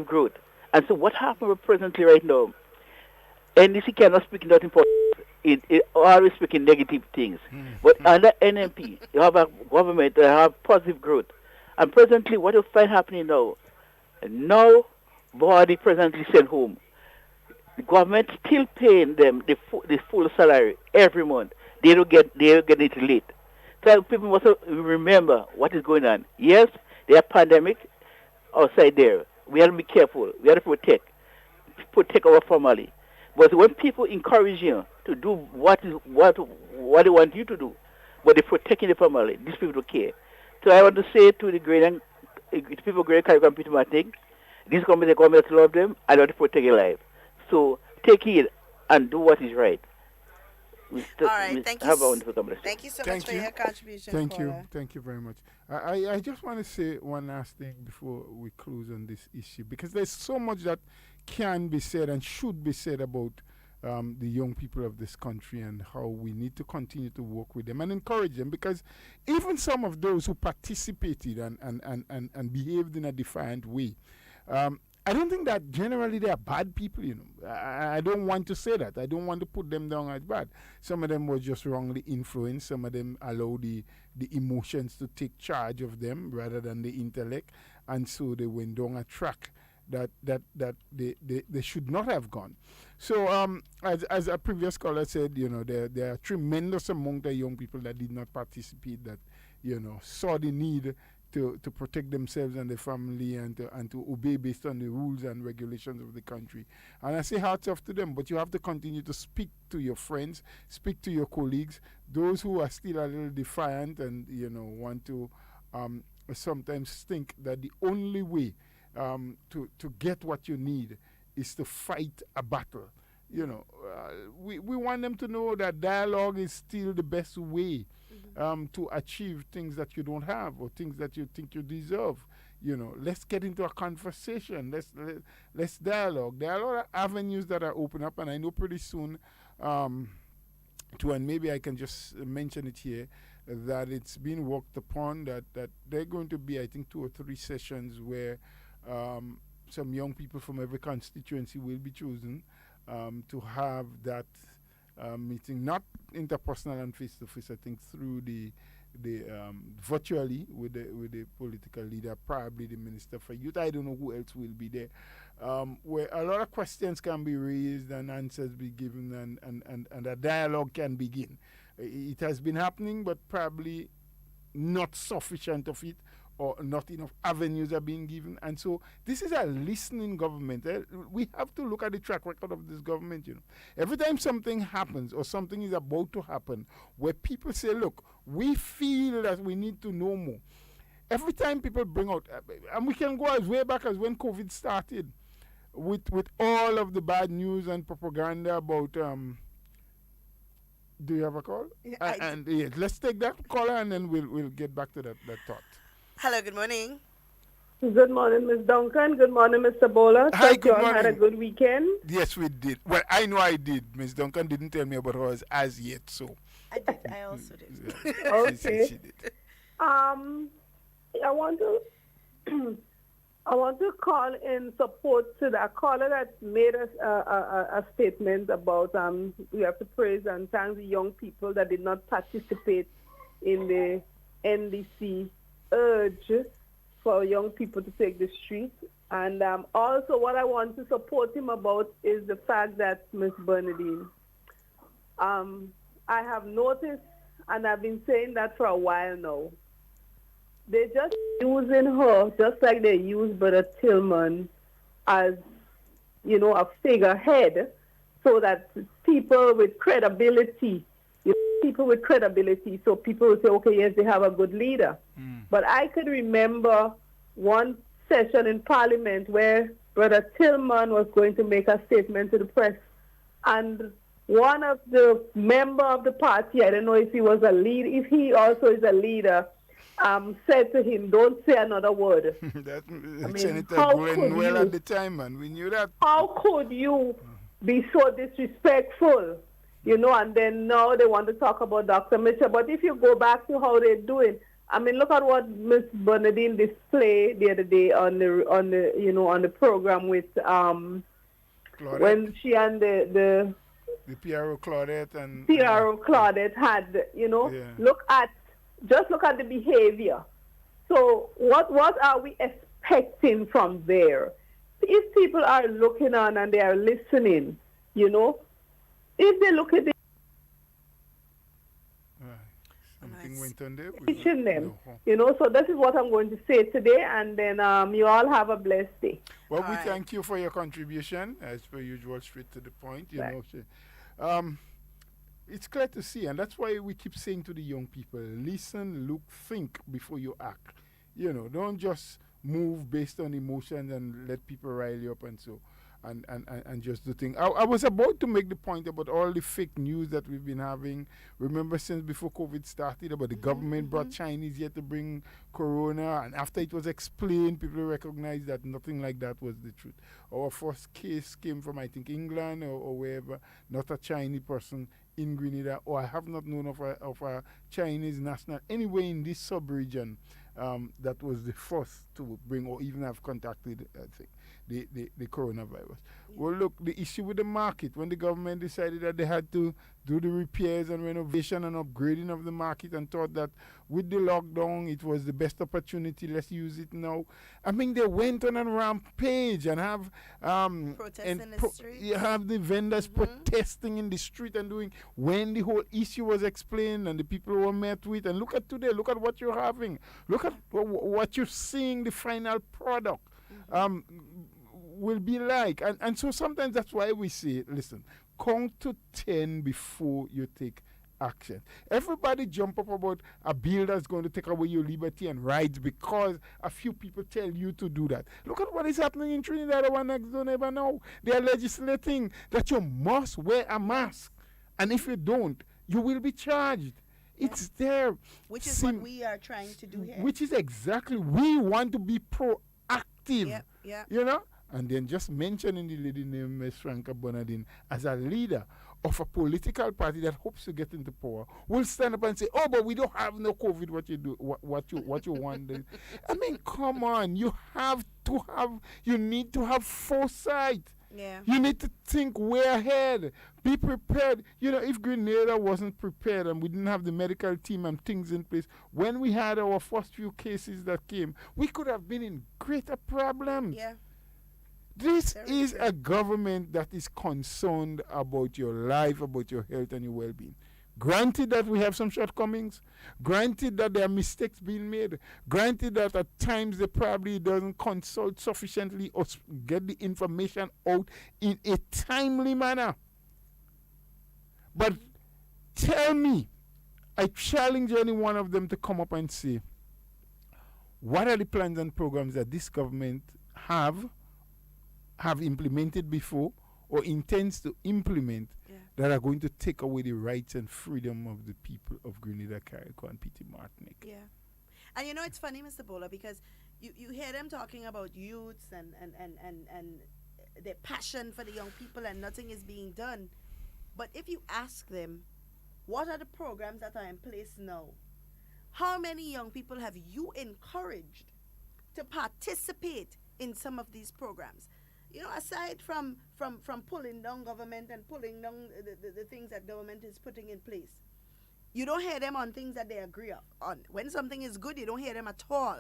growth. And so what happened presently right now? NDC cannot speak nothing for it always speaking negative things. But under NMP, you have a government that have positive growth. And presently, what you find happening now, nobody presently sent home. The government still paying them the full salary every month. They don't get it late. So people must remember what is going on. Yes, there are pandemic outside there. We have to be careful. We have to protect our family. But when people encourage you to do what they want you to do, but they're protecting the family, these people don't care. So I want to say to the people of Greater Carriacou and Peter Martin, this government love them and want to protect their life. So take it and do what is right. All right, thank you. Have a wonderful conversation. Thank you so much for your contribution. Thank you. caller. Thank you very much. I just want to say one last thing before we close on this issue, because there's so much that can be said and should be said about the young people of this country and how we need to continue to work with them and encourage them, because even some of those who participated and behaved in a defiant way, I don't think that generally they are bad people, you know. I don't want to say that. I don't want to put them down as bad. Some of them were just wrongly influenced. Some of them allowed the emotions to take charge of them rather than the intellect. And so they went down a track that they should not have gone. So as a previous caller said, you know, there are a tremendous amount of young people that did not participate, that, you know, saw the need to protect themselves and their family and to obey based on the rules and regulations of the country. And I say hats off to them, but you have to continue to speak to your friends, speak to your colleagues, those who are still a little defiant and, you know, want to sometimes think that the only way to get what you need is to fight a battle. You know, we want them to know that dialogue is still the best way to achieve things that you don't have or things that you think you deserve. You know, let's get into a conversation. Let's dialogue. There are a lot of avenues that are open up, and I know pretty soon, and maybe I can just mention it here, that it's been worked upon, that there are going to be, I think, 2 or 3 sessions where some young people from every constituency will be chosen to have that meeting, not interpersonal and face-to-face, I think through the virtually with the political leader, probably the Minister for Youth. I don't know who else will be there. where a lot of questions can be raised and answers be given, and a dialogue can begin. It has been happening, but probably not sufficient of it, or not enough avenues are being given. And so this is a listening government. We have to look at the track record of this government. Every time something happens or something is about to happen where people say, look, we feel that we need to know more. Every time people bring out, and we can go as way back as when COVID started, with all of the bad news and propaganda about do you have a call? Yeah, let's take that caller and then we'll get back to that thought. Hello, good morning. Good morning, Ms. Duncan. Good morning, Mr. Bola. Hi, good morning. You all had a good weekend? Yes, we did. Well, I know I did. Ms. Duncan didn't tell me about hers as yet, so. I did. I also did. Okay. She did. I want to call in support to that caller that made us a statement about we have to praise and thank the young people that did not participate in the NDC urge for young people to take the streets. And also what I want to support him about is the fact that Ms. Bernadine, I have noticed, and I've been saying that for a while now, they're just using her just like they use Brother Tillman as, a figurehead so that people with credibility, so people will say, okay, yes, they have a good leader. But I could remember one session in Parliament where Brother Tillman was going to make a statement to the press, and one of the member of the party, I don't know if he was a lead, if he also is a leader, said to him, don't say another word. Senator Glenwell at the time, and we knew that. How could you be so disrespectful? And then now they want to talk about Dr. Mitchell. But if you go back to how they're doing, look at what Miss Bernadine displayed the other day on the program with when she and the PRO Claudette and PRO Claudette had, look at the behavior. So what are we expecting from there? If people are looking on and they are listening, if they look at it, something went on there. teaching them, so this is what I'm going to say today, and then you all have a blessed day. Well, we thank you for your contribution, as per usual, straight to the point. It's clear to see, and that's why we keep saying to the young people, listen, look, think before you act. Don't just move based on emotions and let people rile you up and so. And just do things. I was about to make the point about all the fake news that we've been having. Remember, since before COVID started, about the government brought Chinese here to bring corona, and after it was explained, people recognized that nothing like that was the truth. Our first case came from, I think, England or wherever, not a Chinese person in Grenada, or I have not known of a Chinese national anywhere in this sub-region that was the first to bring or even have contacted, I think, the coronavirus. Well, look, the issue with the market, when the government decided that they had to do the repairs and renovation and upgrading of the market and thought that with the lockdown it was the best opportunity, let's use it now. They went on a rampage and have protesting in the street. You have the vendors protesting in the street and doing, when the whole issue was explained and the people were met with, and look at today, look at what you're having, look at what you're seeing, the final product will be like. And so sometimes that's why we say, listen, count to 10 before you take action. Everybody jump up about a bill that's going to take away your liberty and rights because a few people tell you to do that. Look at what is happening in Trinidad. One next don't ever know. They are legislating that you must wear a mask, and if you don't, you will be charged. It's there. Which is what we are trying to do here. Which is exactly, we want to be proactive. Yeah. And then just mentioning the lady named Ms. Franca Bernadine as a leader of a political party that hopes to get into power, will stand up and say, oh, but we don't have no COVID, what you do, what you want. Come on, you need to have foresight. Yeah. You need to think way ahead. Be prepared. If Grenada wasn't prepared and we didn't have the medical team and things in place, when we had our first few cases that came, we could have been in greater problems. Yeah. This Very is true. a government that is concerned about your life, about your health and your well-being. Granted that we have some shortcomings, granted that there are mistakes being made, granted that at times they probably doesn't consult sufficiently or get the information out in a timely manner. But tell me, I challenge any one of them to come up and say, what are the plans and programs that this government have implemented before or intends to implement that are going to take away the rights and freedom of the people of Grenada, Carriacou, and Petit Martinique? Yeah. And you know, it's funny, Mr. Bola, because you hear them talking about youths and their passion for the young people, and nothing is being done. But if you ask them, what are the programs that are in place now? How many young people have you encouraged to participate in some of these programs? You know, aside from pulling down government and pulling down the things that government is putting in place, you don't hear them on things that they agree on. When something is good, you don't hear them at all.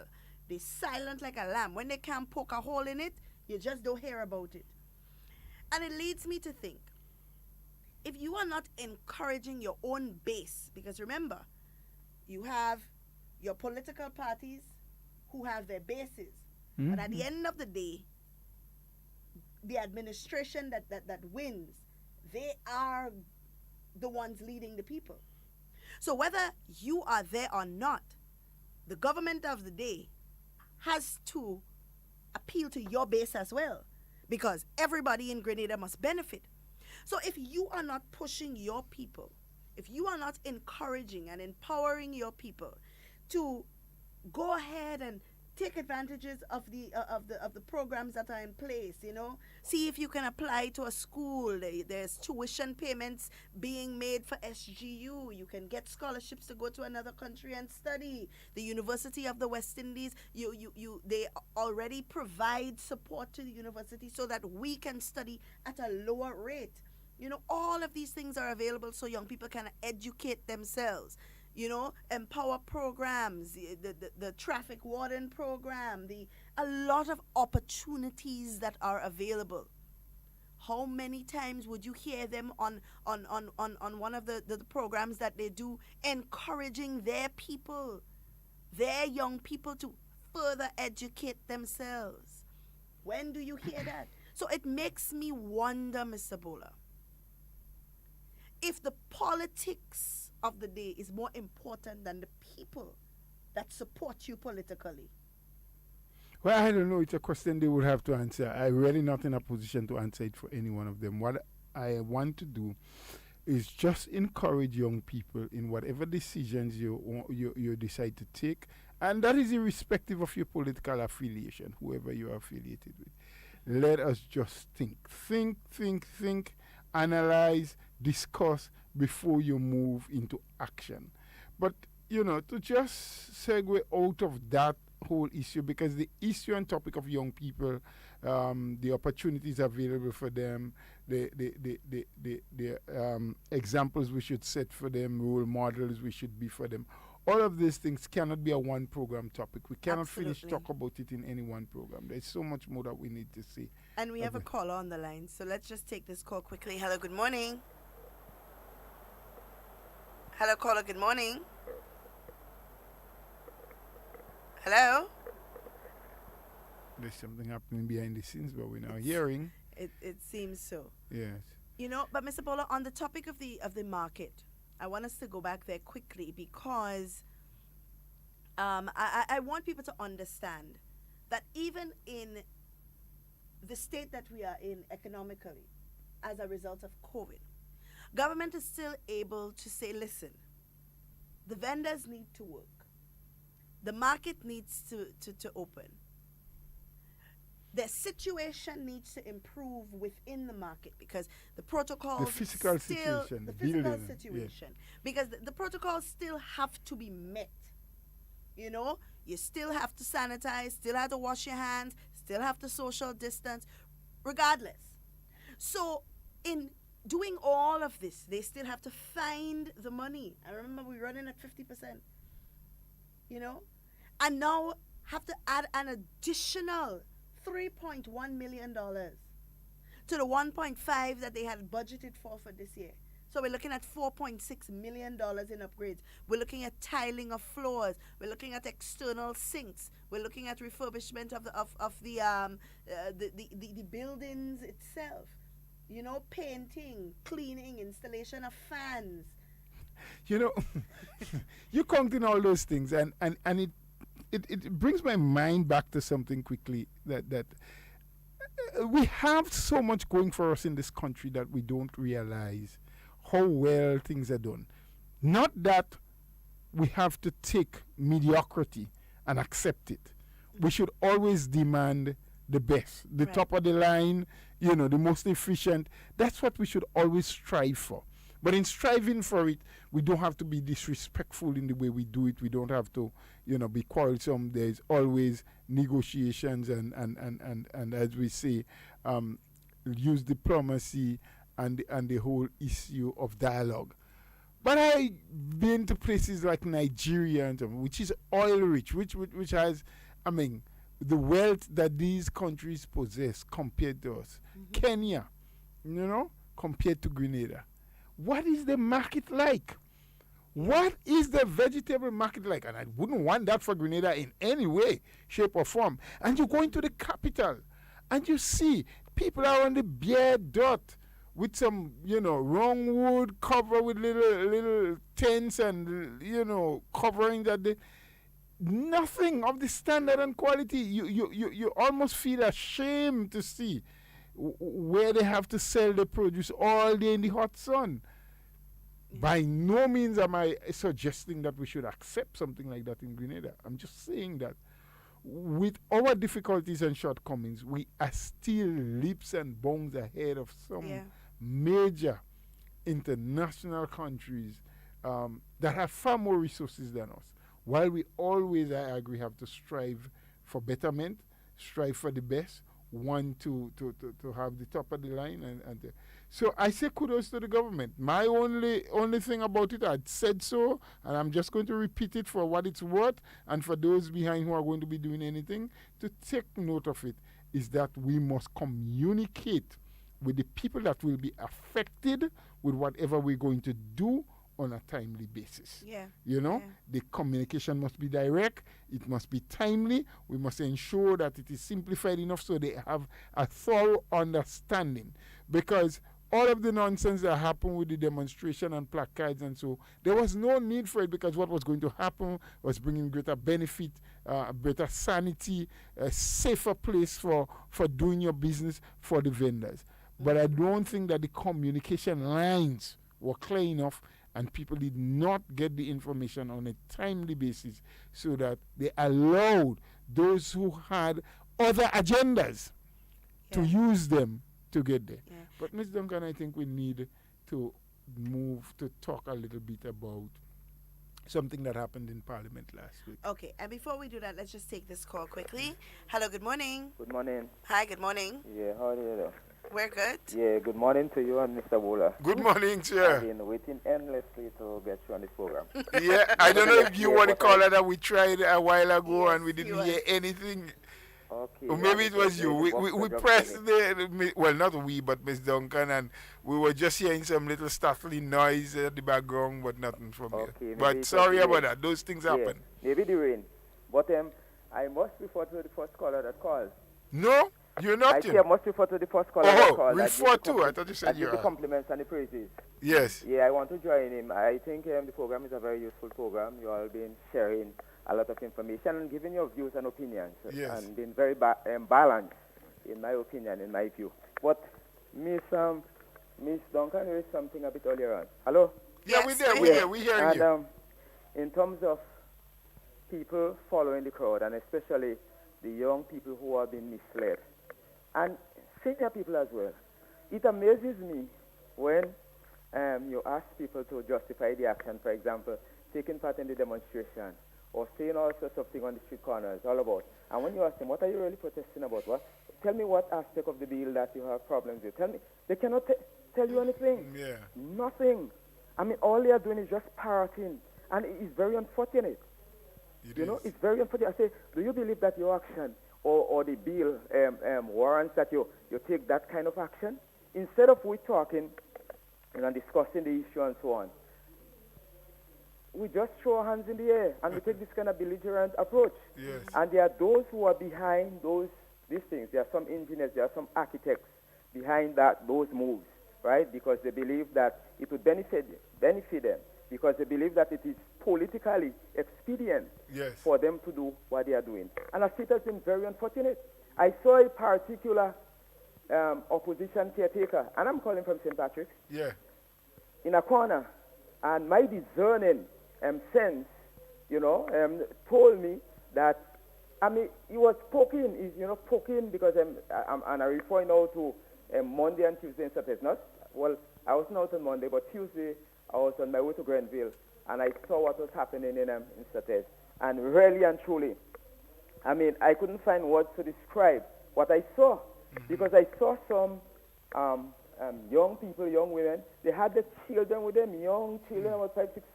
They're silent like a lamb. When they can't poke a hole in it, you just don't hear about it. And it leads me to think, if you are not encouraging your own base, because remember, you have your political parties who have their bases, but at the end of the day, the administration that wins, they are the ones leading the people. So whether you are there or not, the government of the day has to appeal to your base as well, because everybody in Grenada must benefit. So if you are not pushing your people, if you are not encouraging and empowering your people to go ahead and take advantages of the programs that are in place, you know, see if you can apply to a school. There's tuition payments being made for SGU. You can get scholarships to go to another country and study. The University of the West Indies, they already provide support to the university so that we can study at a lower rate. You know, all of these things are available so young people can educate themselves. You know, empower programs, the traffic warden program, a lot of opportunities that are available. How many times would you hear them on one of the programs that they do, encouraging their people, their young people, to further educate themselves? When do you hear that? So it makes me wonder, Mr. Bola, if the politics of the day is more important than the people that support you politically. Well, I don't know. It's a question they would have to answer. I'm really not in a position to answer it for any one of them. What I want to do is just encourage young people in whatever decisions you decide to take, and that is irrespective of your political affiliation, whoever you are affiliated with. Let us just think, analyze, discuss before you move into action. But, you know, to just segue out of that whole issue, because the issue and topic of young people, the opportunities available for them, the examples we should set for them, role models we should be for them, all of these things cannot be a one program topic. We cannot finish talk about it in any one program. There's so much more that we need to say. And we have a caller on the line, so let's just take this call quickly. Hello, good morning. Hello, caller, good morning. Hello? There's something happening behind the scenes, but we're now hearing. It seems so. Yes. You know, but Mr. Bola, on the topic of the market, I want us to go back there quickly because I want people to understand that even in the state that we are in economically as a result of COVID, government is still able to say, listen, the vendors need to work. The market needs to open. The situation needs to improve within the market because the protocols the physical situation, because the protocols still have to be met. You know, you still have to sanitize, still have to wash your hands, still have to social distance, regardless. So in doing all of this, they still have to find the money. I remember we were running at 50%, you know, and now have to add an additional $3.1 million to the 1.5 that they had budgeted for this year. So we're looking at $4.6 million in upgrades. We're looking at tiling of floors. We're looking at external sinks. We're looking at refurbishment of the buildings itself. You know, painting, cleaning, installation of fans. You know, you're counting all those things, and it brings my mind back to something quickly that we have so much going for us in this country that we don't realize how well things are done. Not that we have to take mediocrity and accept it. We should always demand the best, the top of the line, you know, the most efficient. That's what we should always strive for. But in striving for it, we don't have to be disrespectful in the way we do it. We don't have to, you know, be quarrelsome. There's always negotiations and as we say, use diplomacy and the whole issue of dialogue. But I've been to places like Nigeria, which is oil rich, which has, I mean, the wealth that these countries possess compared to us. Kenya, you know, compared to Grenada. What is the market like? What is the vegetable market like? And I wouldn't want that for Grenada in any way, shape, or form. And you go into the capital, and you see people are on the bare dirt with some, you know, wrong wood covered with little tents and, you know, covering that. Nothing of the standard and quality. You almost feel ashamed to see where they have to sell the produce all day in the hot sun. By no means am I suggesting that we should accept something like that in Grenada. I'm just saying that with our difficulties and shortcomings, we are still leaps and bounds ahead of some major international countries that have far more resources than us. While we always, I agree, have to strive for betterment, strive for the best, want to have the top of the line. So I say kudos to the government. My only thing about it, I'd said so, and I'm just going to repeat it for what it's worth, and for those behind who are going to be doing anything, to take note of it, is that we must communicate with the people that will be affected with whatever we're going to do on a timely basis. You know, the communication must be direct, it must be timely, we must ensure that it is simplified enough so they have a thorough understanding. Because all of the nonsense that happened with the demonstration and placards and so, there was no need for it, because what was going to happen was bringing greater benefit, better sanity, a safer place for doing your business for the vendors. But I don't think that the communication lines were clear enough, and people did not get the information on a timely basis, so that they allowed those who had other agendas to use them to get there. But Ms. Duncan, I think we need to move to talk a little bit about something that happened in Parliament last week. Okay, and before we do that, let's just take this call quickly. Hello, good morning. Good morning. Hi, good morning. Yeah, how are you? We're good. Yeah, good morning to you and Mr. Bola. Good morning, sir. I've been waiting endlessly to get you on this program. Yeah, I don't know if you want to call it that we tried a while ago and we didn't hear anything. Okay. Or maybe it was you. We pressed well, not we, but Miss Duncan, and we were just hearing some little startling noise at the background, but nothing from you. But sorry about that. Those things happen. Maybe the rain. But I must refer to the first caller that called. No, you're not. I must refer to the first caller that called. Refer to. I thought you said you are. The compliments and the praises. Yes. Yeah, I want to join him. I think the program is a very useful program. You all been sharing a lot of information and giving your views and opinions. Yes. And being very balanced, in my opinion, in my view. But Miss Duncan raised something a bit earlier on. Hello? Yeah, we hear you. And in terms of people following the crowd, and especially the young people who are being misled, and senior people as well, it amazes me when you ask people to justify the action, for example, taking part in the demonstration, or saying all sorts of things on the street corners, all about. And when you ask them, what are you really protesting about? What? Tell me what aspect of the bill that you have problems with. Tell me. They cannot tell you anything. Yeah. Nothing. I mean, all they are doing is just parroting. And it is very unfortunate. It's very unfortunate. I say, do you believe that your action or the bill warrants that you take that kind of action. Instead of we talking and discussing the issue and so on, we just throw our hands in the air and we take this kind of belligerent approach. Yes. And there are those who are behind these things. There are some engineers, there are some architects behind those moves, right? Because they believe that it would benefit them, because they believe that it is politically expedient for them to do what they are doing. And I see it has been very unfortunate. I saw a particular opposition caretaker, and I'm calling from St. Patrick's, in a corner, and my discerning sense, told me that, I mean, he was poking, poking because and I refer now to Monday and Tuesday and Saturday. I wasn't out on Monday, but Tuesday I was on my way to Grenville, and I saw what was happening in Saturday. And really and truly, I mean, I couldn't find words to describe what I saw, because I saw some young people, young women, they had their children with them, young children, about 5, 6,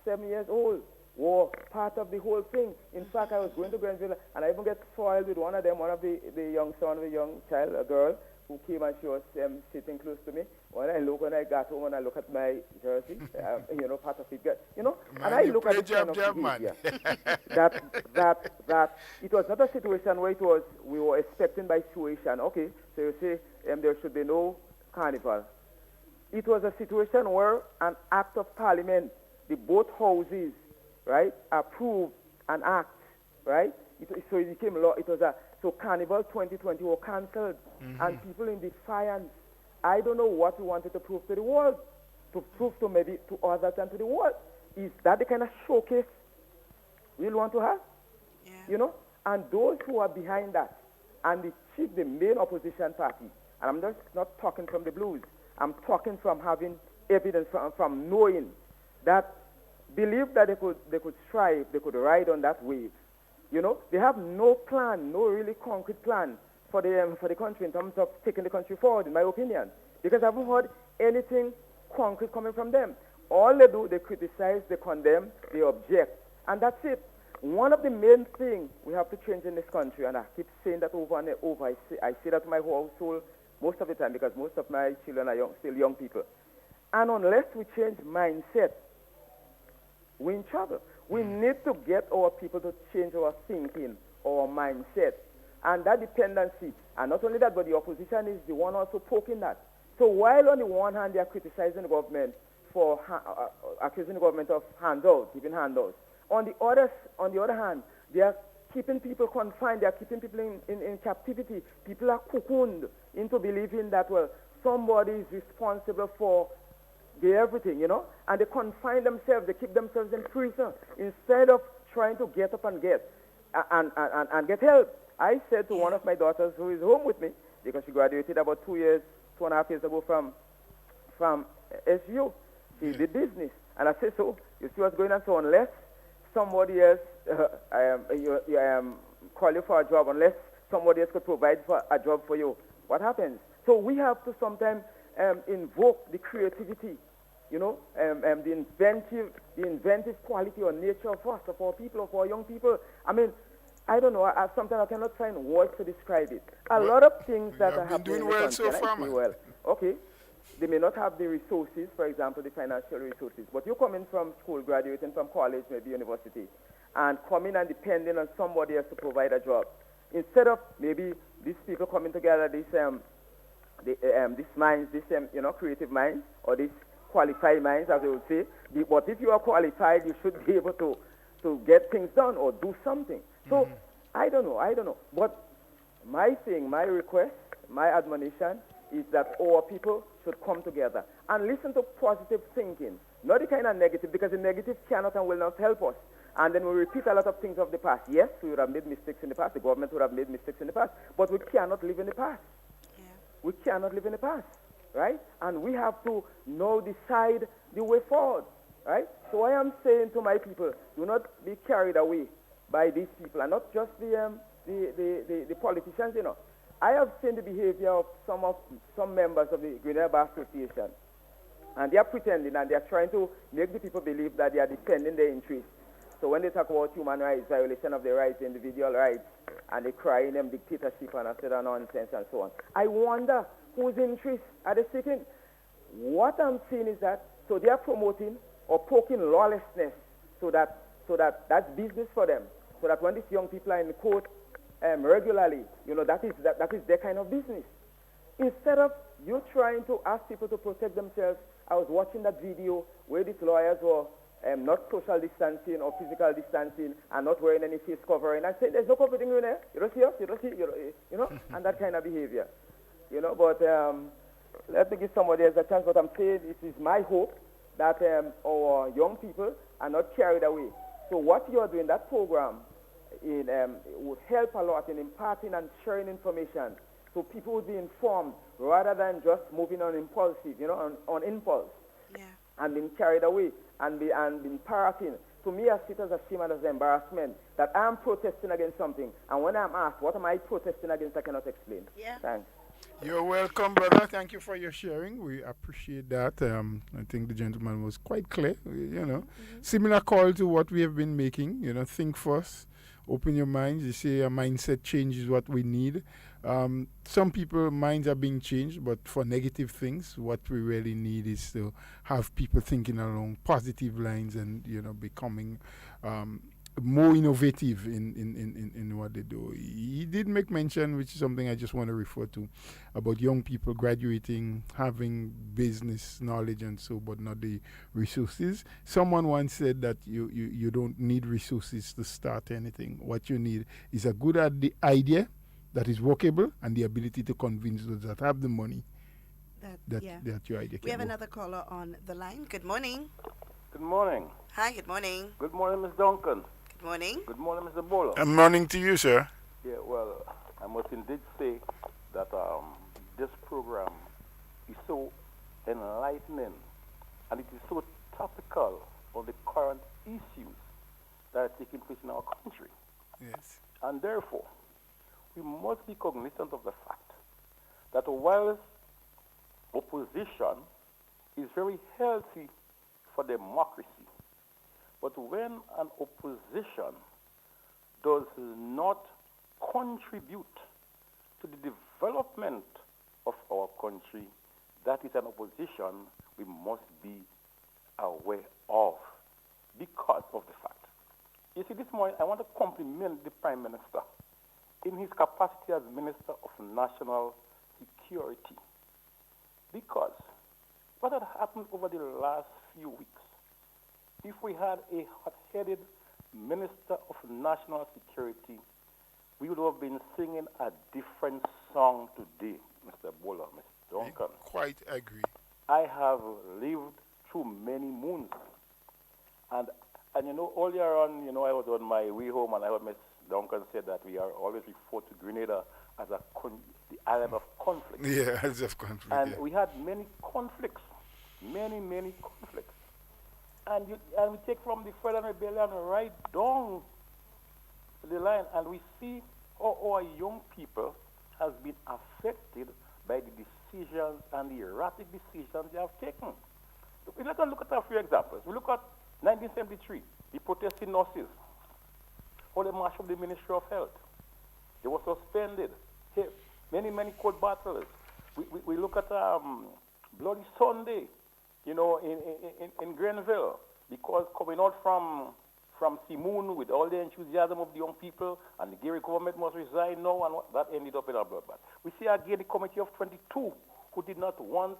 7 years old, were part of the whole thing. In fact, I was going to Grenville, and I even get spoiled with one of them, one of the young son of a young child, a girl, who came and she was sitting close to me. When I got home and I look at my jersey, part of it, and I look at the kind of behavior. that it was not a situation where we were expecting by situation. Okay, so you say there should be no carnival. It was a situation where an act of parliament, the both houses, right, approved an act, right? So it became law. So Carnival 2020 was cancelled, and people in defiance. I don't know what we wanted to prove to the world, to prove to maybe to others and to the world. Is that the kind of showcase we'll want to have? Yeah. And those who are behind that, and the main opposition party, and I'm just not talking from the blues, I'm talking from having evidence, from knowing that, believe that they could strive, they could ride on that wave. They have no plan, no really concrete plan for the country in terms of taking the country forward, in my opinion. Because I haven't heard anything concrete coming from them. All they do, they criticize, they condemn, they object. And that's it. One of the main things we have to change in this country, and I keep saying that over and over, I say that to my household most of the time, because most of my children are still young people. And unless we change mindset, we're in trouble. We need to get our people to change our thinking, our mindset, and that dependency. And not only that, but the opposition is the one also poking that. So while on the one hand they are criticizing the government for accusing the government of handouts, giving handouts, on the other hand, they are keeping people confined. They are keeping people in captivity. People are cocooned into believing that, well, somebody is responsible for everything, and they confine themselves, they keep themselves in prison instead of trying to get up and get help. I said to one of my daughters who is home with me, because she graduated about 2.5 years ago from SU, she did business, and I said, so you see what's going on. So unless somebody else call you for a job, unless somebody else could provide for a job for you, what happens? So we have to sometimes invoke the creativity, the inventive quality or nature of us, of our people, of our young people. I mean, I don't know. Sometimes I cannot find words to describe it. A lot of things that are happening in the country, so far, well, okay, they may not have the resources, for example, the financial resources, but you're coming from school, graduating from college, maybe university, and coming and depending on somebody else to provide a job. Instead of maybe these people coming together, these minds, creative minds, or these qualified minds, as they would say. But if you are qualified, you should be able to get things done or do something. So, I don't know. But my request, my admonition is that our people should come together and listen to positive thinking, not the kind of negative, because the negative cannot and will not help us. And then we repeat a lot of things of the past. Yes, we would have made mistakes in the past. The government would have made mistakes in the past. But we cannot live in the past. Yeah. We cannot live in the past, right? And we have to now decide the way forward, right? So I am saying to my people, do not be carried away by these people, and not just the politicians, I have seen the behavior of some members of the Grenada Bar Association, and they are pretending and they are trying to make the people believe that they are defending their interests. So when they talk about human rights, violation of the rights, individual rights, and they cry in them dictatorship and a set of nonsense and so on, I wonder whose interests are they seeking? What I'm seeing is that, so they are promoting or poking lawlessness so that that's business for them. So that when these young people are in court regularly, that is their kind of business. Instead of you trying to ask people to protect themselves, I was watching that video where these lawyers were not social distancing or physical distancing and not wearing any face covering. I said, there's no COVID in there. You don't see us, and that kind of behavior. But let me give somebody else a chance. But I'm saying it is my hope that our young people are not carried away. So what you're doing, that program, would help a lot in imparting and sharing information so people would be informed rather than just moving on impulsive, on impulse. Yeah. And being carried away and being parroting. To me, I see it as a shame and as an embarrassment that I'm protesting against something, and when I'm asked, what am I protesting against, I cannot explain. Yeah. Thanks. You're welcome, brother. Thank you for your sharing. We appreciate that. I think the gentleman was quite clear, Similar call to what we have been making, think first, open your minds. You say a mindset change is what we need. Some people, minds are being changed, but for negative things, what we really need is to have people thinking along positive lines and, becoming more innovative in what they do. He did make mention, which is something I just want to refer to, about young people graduating, having business knowledge and so, but not the resources. Someone once said that you don't need resources to start anything. What you need is a good idea that is workable and the ability to convince those that have the money that your idea can We have work. another caller on the line. Good morning. Good morning. Hi, good morning. Good morning, Ms. Duncan. Good morning. Good morning, Mr. Bowler. Good morning to you, sir. Yeah, well, I must indeed say that this program is so enlightening and it is so topical of the current issues that are taking place in our country. Yes. And therefore, we must be cognizant of the fact that whilst opposition is very healthy for democracy, but when an opposition does not contribute to the development of our country, that is an opposition we must be aware of because of the fact. You see, this morning I want to compliment the Prime Minister in his capacity as Minister of National Security, because what had happened over the last few weeks, if we had a hot-headed Minister of National Security, we would have been singing a different song today, Mr. Bowler, Mr. Duncan. I quite agree. I have lived through many moons. And earlier on, I was on my way home and I heard Ms. Duncan say that we are always referred to Grenada as the island of conflict. Yeah, island of conflict. And we had many conflicts, many conflicts. And we take from the Federal Rebellion right down the line, and we see how our young people has been affected by the decisions and the erratic decisions they have taken. Let us look at a few examples. We look at 1973, the protesting nurses, how they marched up the Ministry of Health. They were suspended. Many court battles. We look at Bloody Sunday, in Grenville, because coming out from Simoon with all the enthusiasm of the young people, and the Gary government must resign now, and that ended up in a bloodbath. We see again the Committee of 22, who did not want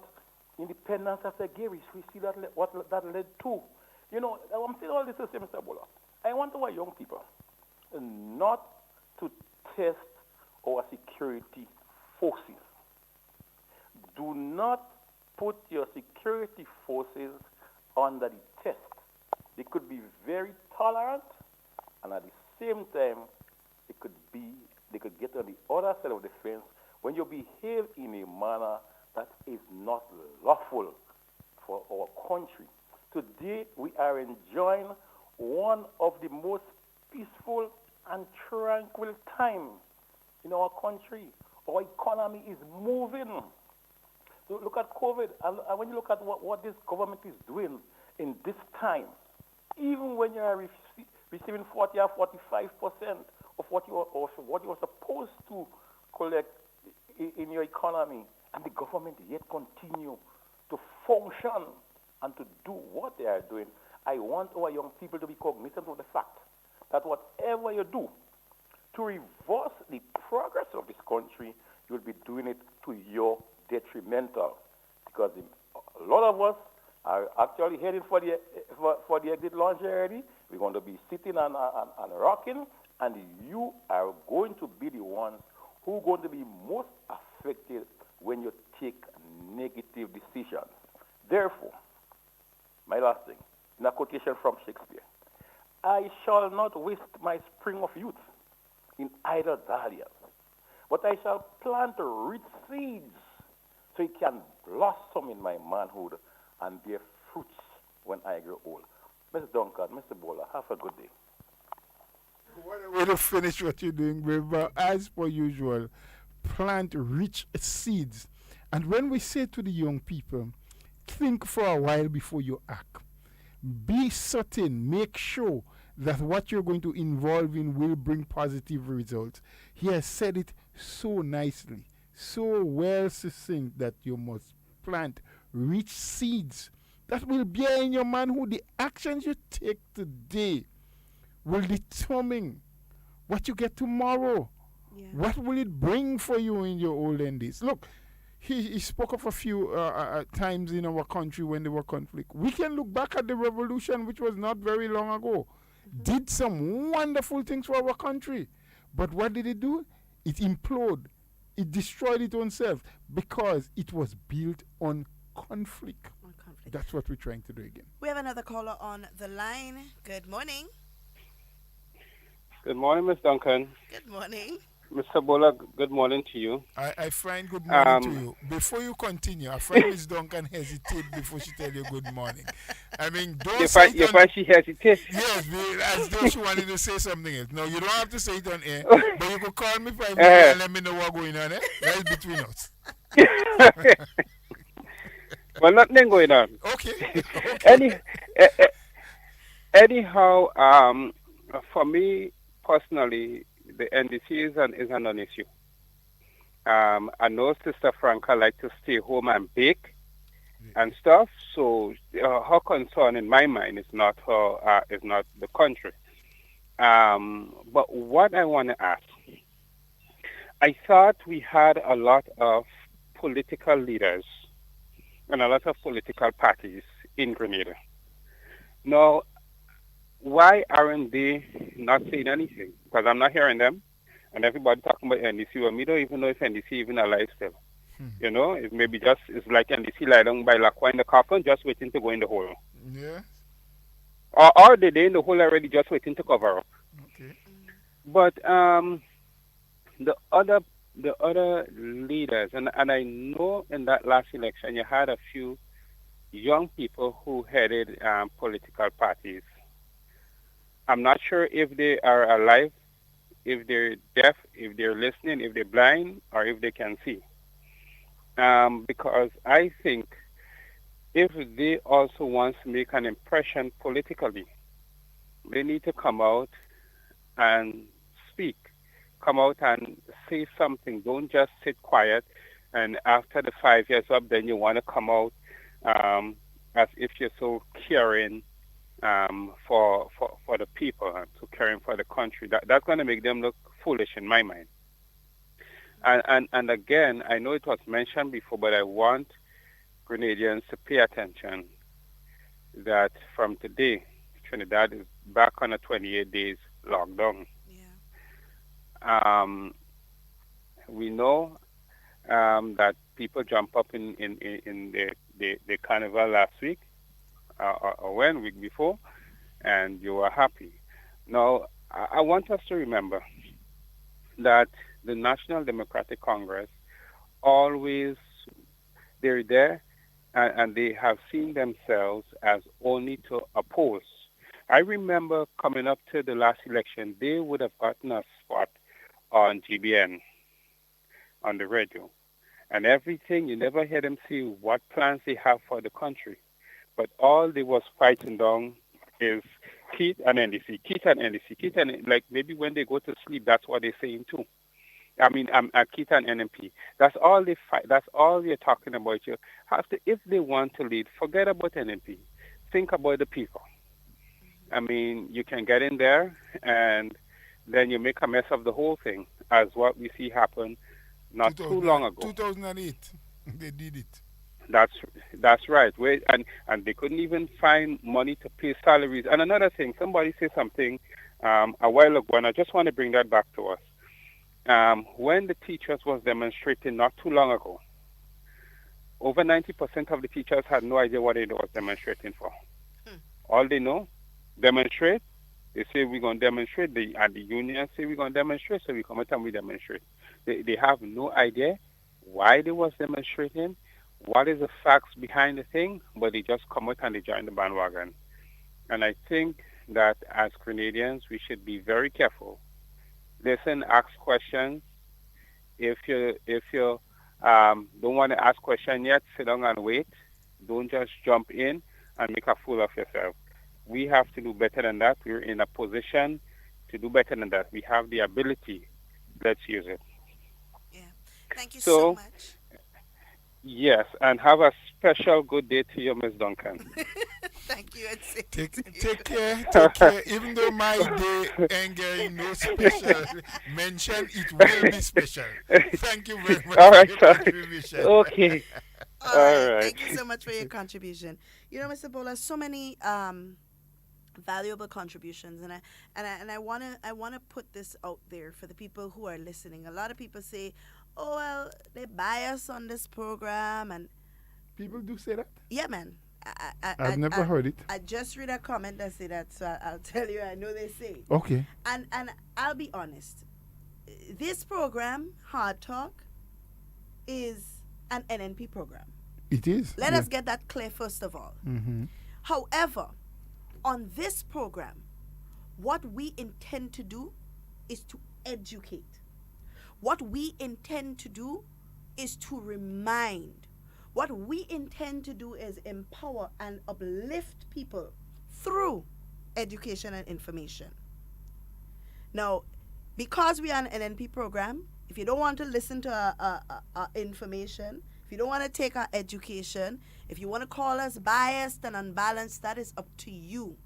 independence after Gary. We see what that led to. I'm saying all this to say, Mr. Bola, I want our young people not to test our security forces. Do not put your security forces under the test. They could be very tolerant, and at the same time, they could get on the other side of the fence when you behave in a manner that is not lawful for our country. Today, we are enjoying one of the most peaceful and tranquil times in our country. Our economy is moving. Look at COVID, and when you look at what this government is doing in this time, even when you are receiving 40 or 45% of what you are supposed to collect in your economy, and the government yet continue to function and to do what they are doing. I want our young people to be cognizant of the fact that whatever you do to reverse the progress of this country, you'll be doing it to your detrimental, because a lot of us are actually heading for the exit launch already. We're going to be sitting and rocking, and you are going to be the ones who are going to be most affected when you take negative decisions. Therefore, my last thing, in a quotation from Shakespeare, I shall not waste my spring of youth in idle dalliance, but I shall plant rich seeds so it can blossom in my manhood and bear fruits when I grow old. Mr. Duncan, Mr. Bola, have a good day. What a way to finish what you're doing, brave. But as per usual, plant rich seeds. And when we say to the young people, think for a while before you act. Be certain, make sure that what you're going to involve in will bring positive results. He has said it so nicely, so well succinct, that you must plant rich seeds that will bear in your manhood. The actions you take today will determine what you get tomorrow. Yeah. What will it bring for you in your olden days? Look, he spoke of a few times in our country when there were conflict. We can look back at the revolution, which was not very long ago. Did some wonderful things for our country. But what did it do? It imploded. It destroyed its own self because it was built on conflict. That's what we're trying to do again. We have another caller on the line. Good morning. Good morning, Ms. Duncan. Good morning. Mr. Bola, good morning to you. I find good morning to you. Before you continue, I find Ms. Duncan hesitate before she tell you good morning. I mean, don't if I she hesitates. Yes, as though she wanted to say something else. No, you don't have to say it on air, but you could call me 5 minutes and let me know what's going on. That's between us. Well, nothing going on. Okay. Anyhow, for me personally, the NDC is an non-issue. I know Sister Franca like to stay home and bake and stuff, so her concern in my mind is not the country. But what I want to ask, I thought we had a lot of political leaders and a lot of political parties in Grenada. Now, why aren't they not saying anything? Because I'm not hearing them, and everybody talking about NDC. Well, we don't even know if NDC even alive still. You know, it maybe just it's like NDC lie down by Lacroix in the coffin, just waiting to go in the hole. Yeah. Or they in the hole already, just waiting to cover up. Okay. But the other leaders, and I know in that last election you had a few young people who headed political parties. I'm not sure if they are alive, if they're deaf, if they're listening, if they're blind, or if they can see. Because I think if they also want to make an impression politically, they need to come out and speak. Come out and say something. Don't just sit quiet, and after the 5 years up, then you want to come out as if you're so caring for the people and so caring for the country. That's going to make them look foolish in my mind. And again, I know it was mentioned before, but I want Grenadians to pay attention that from today, Trinidad is back on a 28 days lockdown. We know that people jump up in the carnival last week or week before, and you were happy. Now, I want us to remember that the National Democratic Congress always, they're there, and they have seen themselves as only to oppose. I remember coming up to the last election, they would have gotten a spot on GBN, on the radio. And everything, you never hear them say what plans they have for the country. But all they was fighting down is Keith and NDC, Keith and NDC, Keith and like maybe when they go to sleep, that's what they're saying too. I mean, Keith and NMP. That's all they fight. That's all they're talking about. You have to, if they want to lead, forget about NMP. Think about the people. I mean, you can get in there and then you make a mess of the whole thing, as what we see happen not too long ago. 2008, they did it. That's right. And they couldn't even find money to pay salaries. And another thing, somebody said something a while ago, and I just want to bring that back to us. When the teachers was demonstrating not too long ago, over 90% of the teachers had no idea what it was demonstrating for. All they know, demonstrate. They say we're going to demonstrate. And the union say we're going to demonstrate, so we come out and we demonstrate. They have no idea why they was demonstrating, what is the facts behind the thing, but they just come out and they join the bandwagon. And I think that as Grenadians, we should be very careful. Listen, ask questions. If you don't want to ask questions yet, sit down and wait. Don't just jump in and make a fool of yourself. We have to do better than that. We're in a position to do better than that. We have the ability. Let's use it. Yeah. Thank you so much. Yes, and have a special good day to you, Ms. Duncan. Thank you. Take care. Even though my day ain't getting no special mention, it will be special. Thank you very much All right, for your contribution. Okay. All right. Thank you so much for your contribution. You know, Mr. Bola, so many valuable contributions, and I wanna put this out there for the people who are listening. A lot of people say, "Oh well, they bias on this program," and people do say that. Yeah, man. I've never heard it. I just read a comment that say that, so I'll tell you. I know they say. Okay. And I'll be honest. This program, Hard Talk, is an NNP program. It is. Let us get that clear first of all. Mm-hmm. However, on this program, what we intend to do is to educate. What we intend to do is to remind. What we intend to do is empower and uplift people through education and information. Now, because we are an NNP program, if you don't want to listen to our information, if you don't want to take our education, if you want to call us biased and unbalanced, that is up to you.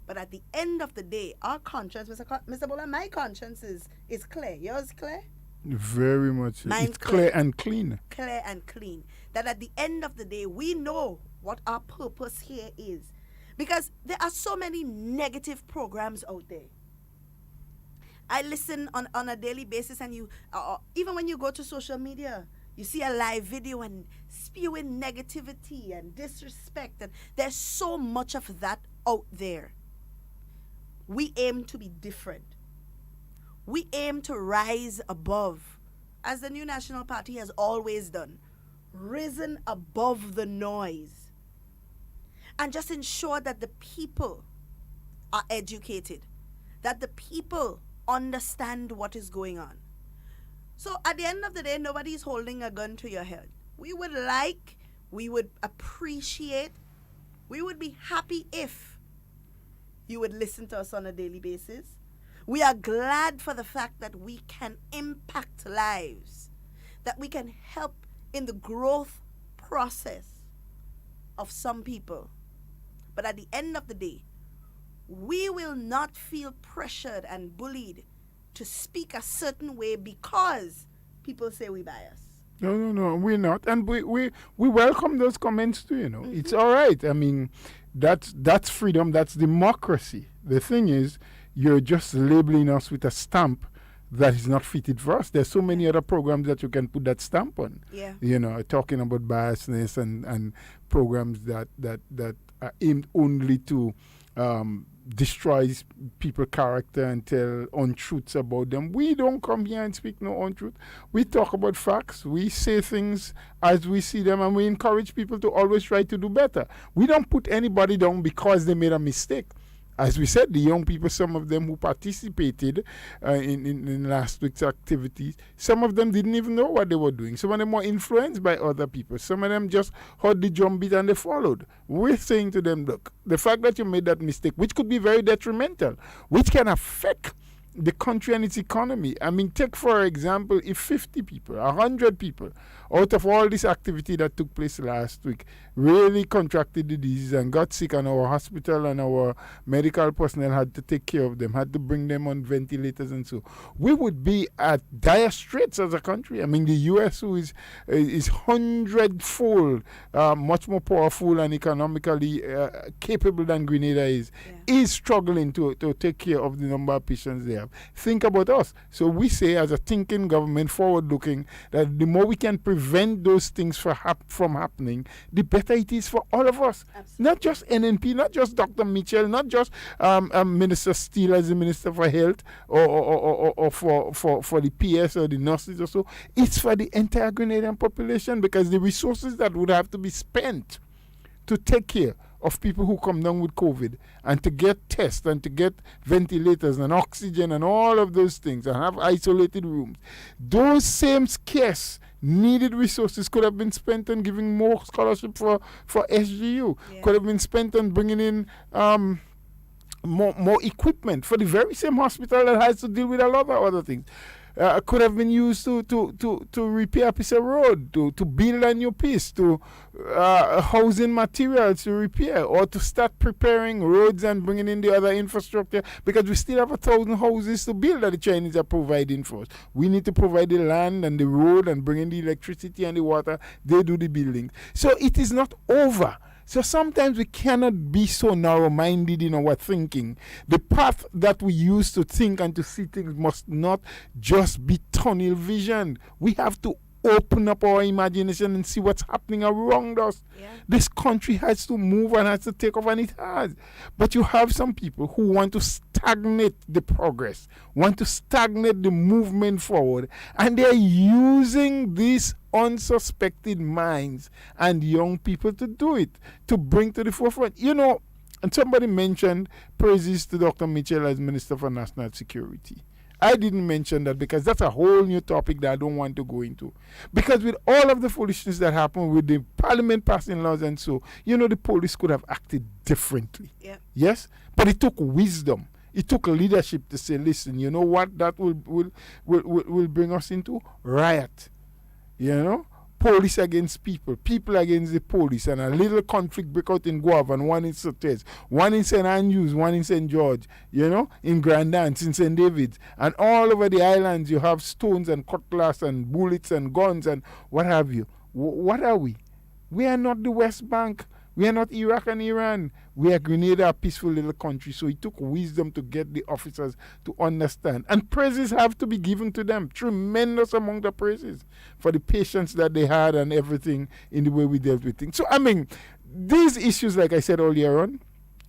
But at the end of the day, our conscience, Mr. Bola, my conscience is clear. Yours clear? Very much. Mine's it's clear and clean. Clear and clean. That at the end of the day, we know what our purpose here is. Because there are so many negative programs out there. I listen on a daily basis, and you, even when you go to social media, you see a live video and spewing negativity and disrespect. And there's so much of that out there. We aim to be different. We aim to rise above, as the New National Party has always done, risen above the noise, and just ensure that the people are educated, that the people understand what is going on. So at the end of the day, nobody is holding a gun to your head. We would appreciate, we would be happy if you would listen to us on a daily basis. We are glad for the fact that we can impact lives, that we can help in the growth process of some people. But at the end of the day, we will not feel pressured and bullied to speak a certain way because people say we bias. No, we're not. And we welcome those comments too, you know. Mm-hmm. It's all right. I mean, that's freedom, that's democracy. The thing is, you're just labeling us with a stamp that is not fitted for us. There's so many other programs that you can put that stamp on. Yeah. You know, talking about biasness and programs that are aimed only to destroy people's character and tell untruths about them. We don't come here and speak no untruth. We talk about facts. We say things as we see them, and we encourage people to always try to do better. We don't put anybody down because they made a mistake. As we said, the young people, some of them who participated in last week's activities, some of them didn't even know what they were doing. Some of them were influenced by other people. Some of them just heard the drum beat and they followed. We're saying to them, look, the fact that you made that mistake, which could be very detrimental, which can affect the country and its economy. I mean, take for example, if 50 people, 100 people, out of all this activity that took place last week, really contracted the disease and got sick, and our hospital and our medical personnel had to take care of them, had to bring them on ventilators and so, we would be at dire straits as a country. I mean, the U.S., who is 100-fold much more powerful and economically capable than Grenada is struggling to take care of the number of patients they have. Think about us. So we say, as a thinking government, forward-looking, that the more we can prevent those things from happening, the better it is for all of us. Absolutely. Not just NNP, not just Dr. Mitchell, not just Minister Steele as the Minister for Health, or for the PS or the nurses or so. It's for the entire Grenadian population, because the resources that would have to be spent to take care of people who come down with COVID and to get tests and to get ventilators and oxygen and all of those things and have isolated rooms, those same scarce needed resources could have been spent on giving more scholarship for SGU, could have been spent on bringing in more equipment for the very same hospital that has to deal with a lot of other things. Could have been used to repair a piece of road, to build a new piece, to housing materials to repair, or to start preparing roads and bringing in the other infrastructure, because we still have 1,000 houses to build that the Chinese are providing for us. We need to provide the land and the road and bring in the electricity and the water. They do the building. So it is not over. So sometimes we cannot be so narrow-minded in our thinking. The path that we use to think and to see things must not just be tunnel vision. We have to open up our imagination and see what's happening around us. Yeah. This country has to move and has to take off, and it has. But you have some people who want to stagnate the progress, want to stagnate the movement forward, and they're using these unsuspected minds and young people to do it, to bring to the forefront. You know, and somebody mentioned praises to Dr. Mitchell as Minister for National Security. I didn't mention that because that's a whole new topic that I don't want to go into. Because with all of the foolishness that happened with the parliament passing laws and so, you know, the police could have acted differently. Yeah. Yes? But it took wisdom. It took leadership to say, listen, you know what that will bring us into? Riot. You know? Police against people, people against the police, and a little conflict break out in Guava, and one in Sotes, one in St. Andrews, one in St. George, you know, in Grandance, in St. David's, and all over the islands you have stones and cutlass and bullets and guns and what have you. What are we? We are not the West Bank. We are not Iraq and Iran. We are Grenada, a peaceful little country. So it took wisdom to get the officers to understand. And praises have to be given to them. Tremendous amount of praises for the patience that they had and everything in the way we dealt with things. So, I mean, these issues, like I said earlier on,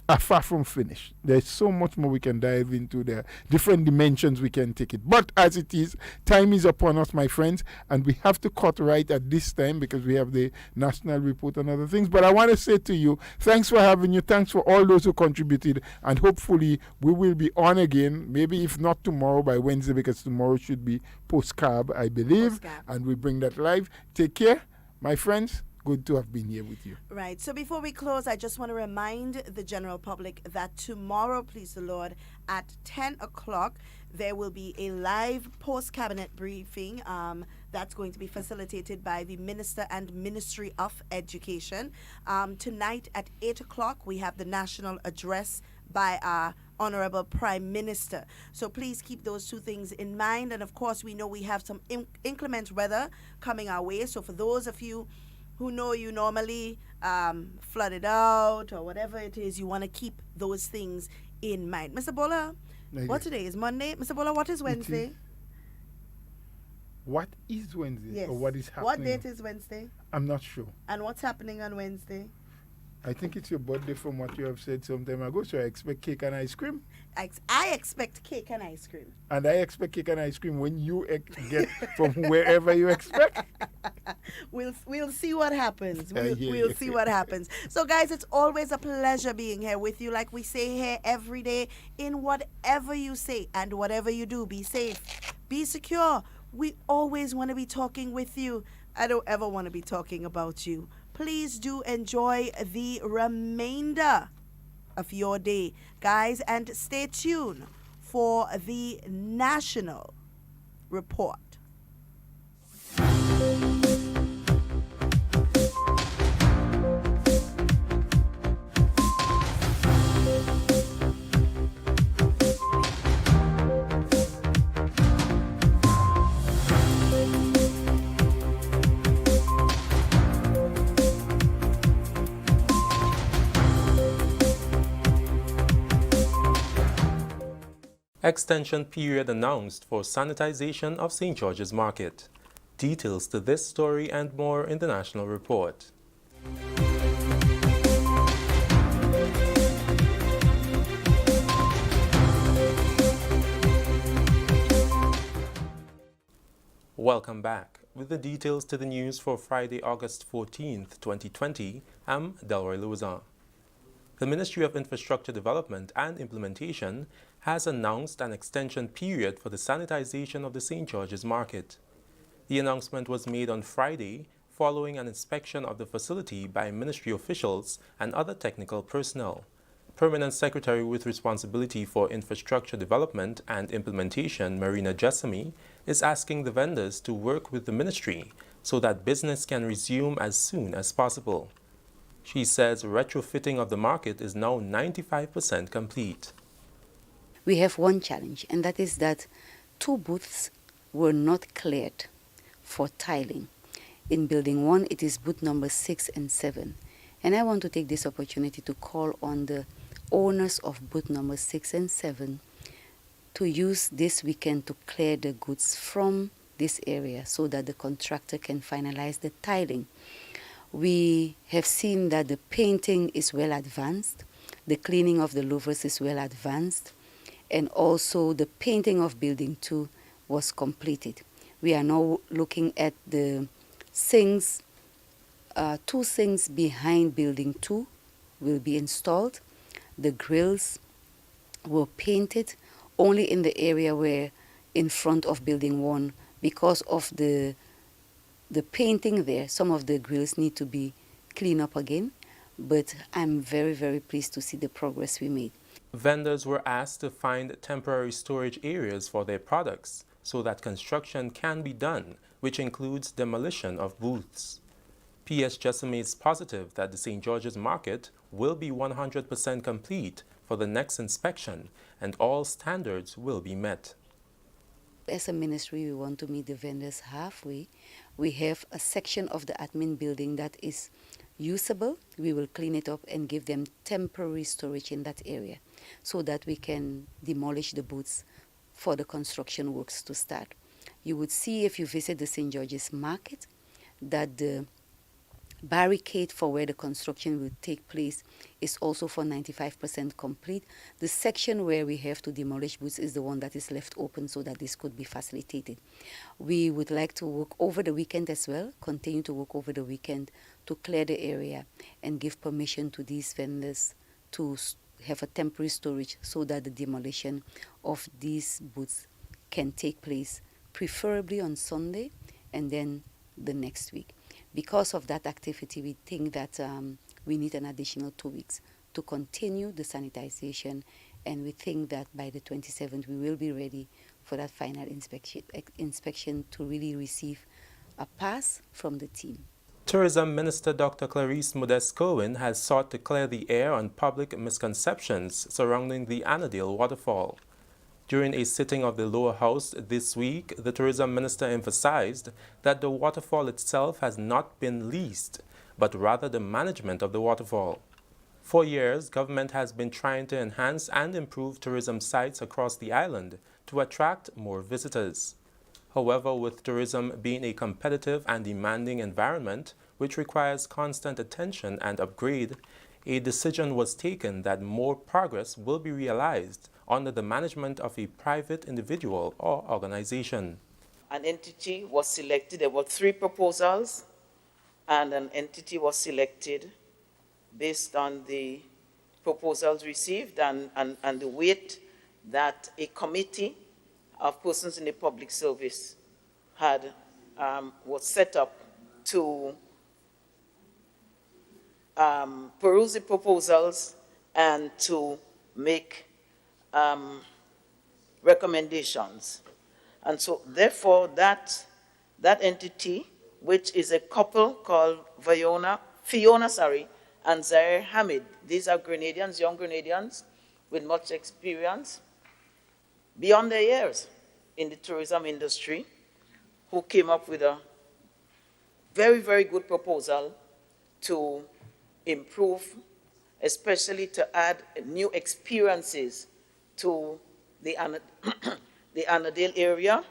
are far from finished. There's so much more we can dive into there, different dimensions we can take it. But as it is, time is upon us, my friends, and we have to cut right at this time because we have the national report and other things. But I want to say to you, thanks for having you. Thanks for all those who contributed, and hopefully we will be on again, maybe if not tomorrow, by Wednesday, because tomorrow should be post-cab, I believe, and we bring that live. Take care, my friends. Good to have been here with you. Right. So before we close, I just want to remind the general public that tomorrow, please the Lord, at 10 o'clock, there will be a live post-cabinet briefing that's going to be facilitated by the Minister and Ministry of Education. Tonight at 8 o'clock, we have the national address by our Honorable Prime Minister. So please keep those two things in mind. And of course, we know we have some inclement weather coming our way. So for those of you who know you normally flooded out or whatever it is, you want to keep those things in mind. Mr. Bola, what today is Monday? Mr. Bola, what is Wednesday? What is Wednesday? Yes. Or what is happening? What date is Wednesday? I'm not sure. And what's happening on Wednesday? I think it's your birthday from what you have said some time ago, so I expect cake and ice cream. I expect cake and ice cream. And I expect cake and ice cream when you get from wherever you expect. We'll see what happens. I hear We'll you. see what happens. So, guys, it's always a pleasure being here with you. Like we say here every day, in whatever you say and whatever you do, be safe, be secure. We always want to be talking with you. I don't ever want to be talking about you. Please do enjoy the remainder of your day, guys, and stay tuned for the national report. Extension period announced for sanitization of St. George's Market. Details to this story and more in the National Report. Welcome back. With the details to the news for Friday, August 14th, 2020, I'm Delroy Louisan. The Ministry of Infrastructure Development and Implementation has announced an extension period for the sanitization of the St. George's Market. The announcement was made on Friday following an inspection of the facility by ministry officials and other technical personnel. Permanent Secretary with responsibility for infrastructure development and implementation, Marina Jessamy, is asking the vendors to work with the ministry so that business can resume as soon as possible. She says retrofitting of the market is now 95% complete. We have one challenge, and that is that 2 booths were not cleared for tiling. In Building 1, it is booth number 6 and 7. And I want to take this opportunity to call on the owners of booth number 6 and 7 to use this weekend to clear the goods from this area so that the contractor can finalize the tiling. We have seen that the painting is well advanced, the cleaning of the louvers is well advanced, and also the painting of Building 2 was completed. We are now looking at the sinks, 2 sinks behind Building 2 will be installed. The grills were painted only in the area where in front of Building 1 because of the painting there. Some of the grills need to be cleaned up again, but I'm very, very pleased to see the progress we made. Vendors were asked to find temporary storage areas for their products so that construction can be done, which includes demolition of booths. PS Jessamy is positive that the St. George's Market will be 100% complete for the next inspection and all standards will be met. As a ministry, we want to meet the vendors halfway. We have a section of the admin building that is usable. We will clean it up and give them temporary storage in that area so that we can demolish the booths for the construction works to start. You would see if you visit the St. George's Market that the barricade for where the construction will take place is also for 95% complete. The section where we have to demolish booths is the one that is left open so that this could be facilitated. We would like to work over the weekend as well, continue to work over the weekend to clear the area and give permission to these vendors to have a temporary storage so that the demolition of these booths can take place, preferably on Sunday and then the next week. Because of that activity, we think that we need an additional 2 weeks to continue the sanitization, and we think that by the 27th we will be ready for that final inspection to really receive a pass from the team. Tourism Minister Dr. Clarice Modeste-Cohen has sought to clear the air on public misconceptions surrounding the Annadale waterfall. During a sitting of the lower house this week, the tourism minister emphasized that the waterfall itself has not been leased, but rather the management of the waterfall. For years, government has been trying to enhance and improve tourism sites across the island to attract more visitors. However, with tourism being a competitive and demanding environment, which requires constant attention and upgrade, a decision was taken that more progress will be realized under the management of a private individual or organization. an entity was selected. There were 3 proposals, and an entity was selected based on the proposals received and the weight that a committee of persons in the public service had was set up to peruse the proposals and to make recommendations. And so, therefore, that entity, which is a couple called Fiona, and Zaire Hamid, these are Grenadians, young Grenadians with much experience beyond their years in the tourism industry, who came up with a very, very good proposal to improve, especially to add new experiences to the Annandale area.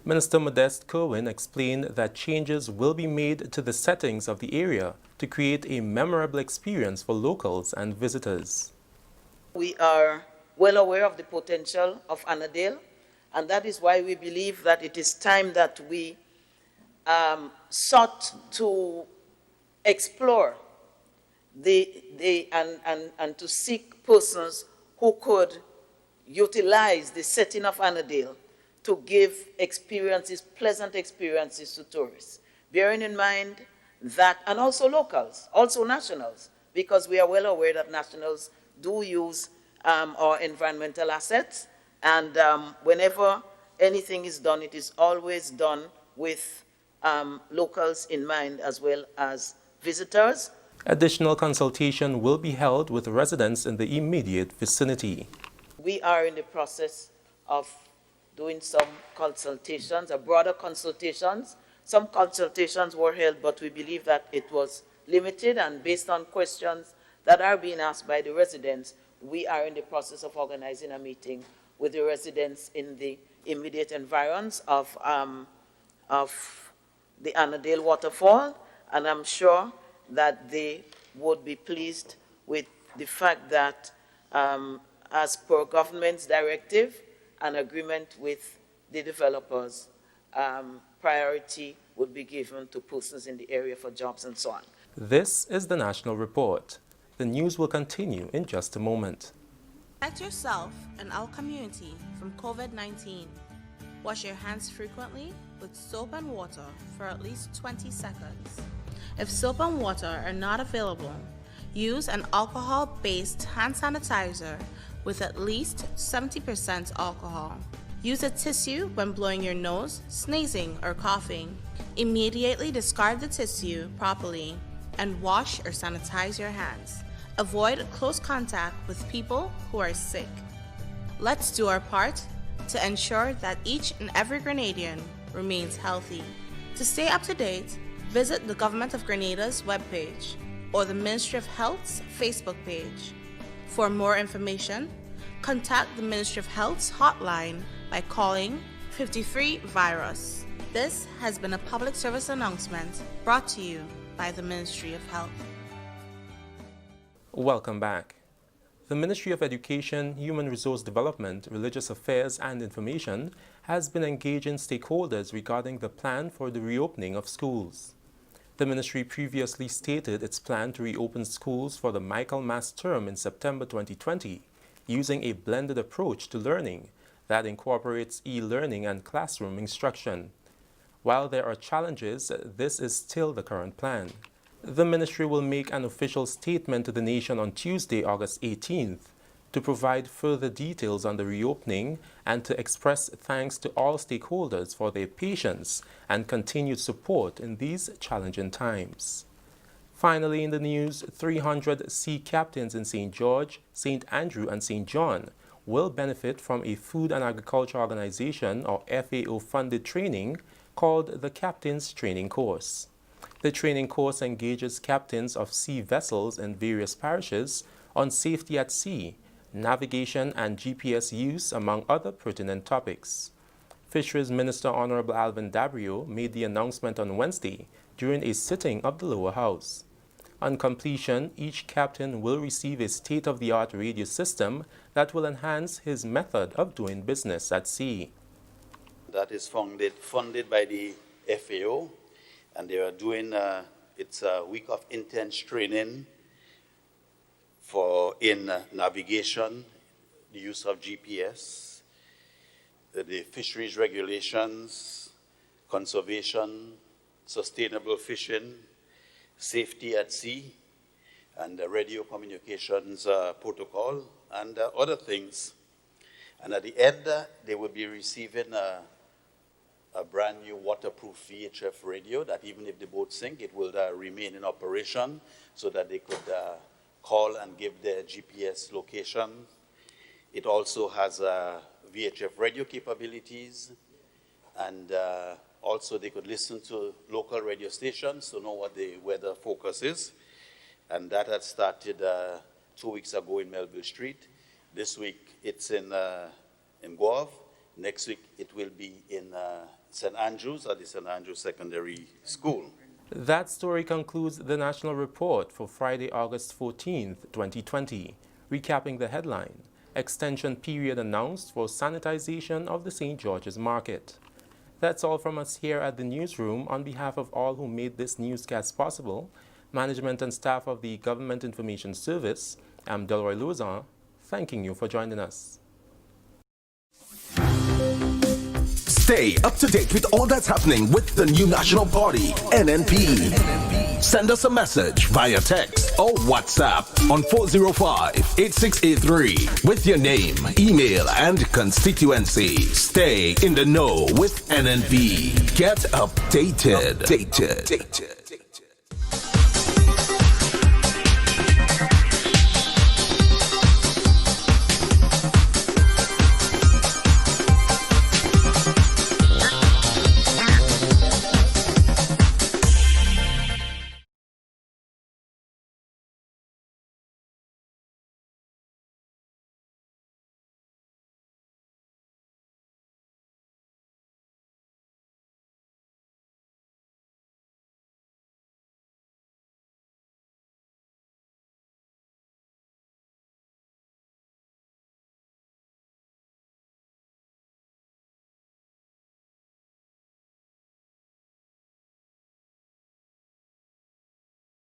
Minister Modeste Kerwin explained that changes will be made to the settings of the area to create a memorable experience for locals and visitors. We are well aware of the potential of Annandale, and that is why we believe that it is time that we sought to explore and to seek persons who could utilize the setting of Annandale to give experiences, pleasant experiences to tourists. Bearing in mind that, and also locals, also nationals, because we are well aware that nationals do use our environmental assets, and whenever anything is done, it is always done with locals in mind as well as visitors. Additional consultation will be held with residents in the immediate vicinity. We are in the process of doing some consultations, broader consultations. Some consultations were held, but we believe that it was limited, and based on questions that are being asked by the residents, we are in the process of organizing a meeting with the residents in the immediate environs of the Annandale waterfall, and I'm sure that they would be pleased with the fact that as per government's directive, an agreement with the developers, priority would be given to persons in the area for jobs and so on. This is the National Report. The news will continue in just a moment. Protect yourself and our community from COVID-19. Wash your hands frequently with soap and water for at least 20 seconds. If soap and water are not available, use an alcohol-based hand sanitizer with at least 70% alcohol. Use a tissue when blowing your nose, sneezing, or coughing. Immediately discard the tissue properly and wash or sanitize your hands. Avoid close contact with people who are sick. Let's do our part to ensure that each and every Grenadian remains healthy. To stay up to date, visit the Government of Grenada's webpage or the Ministry of Health's Facebook page. For more information, contact the Ministry of Health's hotline by calling 53-VIRUS. This has been a public service announcement brought to you by the Ministry of Health. Welcome back. The Ministry of Education, Human Resource Development, Religious Affairs and Information has been engaging stakeholders regarding the plan for the reopening of schools. The ministry previously stated its plan to reopen schools for the Michaelmas term in September 2020, using a blended approach to learning that incorporates e-learning and classroom instruction. While there are challenges, this is still the current plan. The ministry will make an official statement to the nation on Tuesday, August 18th, to provide further details on the reopening and to express thanks to all stakeholders for their patience and continued support in these challenging times. Finally, in the news, 300 sea captains in St. George, St. Andrew, and St. John will benefit from a Food and Agriculture Organization or FAO-funded training called the Captains Training Course. The training course engages captains of sea vessels in various parishes on safety at sea, navigation and GPS use, among other pertinent topics. Fisheries Minister Honorable Alvin Dabrio made the announcement on Wednesday during a sitting of the lower house. On completion, each captain will receive a state-of-the-art radio system that will enhance his method of doing business at sea. that is funded by the FAO, and they are doing, it's a week of intense training in navigation, the use of GPS, the fisheries regulations, conservation, sustainable fishing, safety at sea, and the radio communications protocol, and other things. And at the end, they will be receiving a brand new waterproof VHF radio that even if the boat sink, it will remain in operation so that they could call and give their GPS location. It also has VHF radio capabilities, and also they could listen to local radio stations to know what the weather focus is. And that had started 2 weeks ago in Melville Street. This week it's in Guave. Next week it will be in St. Andrews at the St. Andrews Secondary School. That story concludes the national report for Friday, August 14th, 2020. Recapping the headline: extension period announced for sanitization of the St. George's Market. That's all from us here at the newsroom. On behalf of all who made this newscast possible, management and staff of the Government Information Service, I'm Delroy Louzan, thanking you for joining us. Stay up to date with all that's happening with the new National Party, NNP. Send us a message via text or WhatsApp on 405-8683 with your name, email, and constituency. Stay in the know with NNP. Get updated.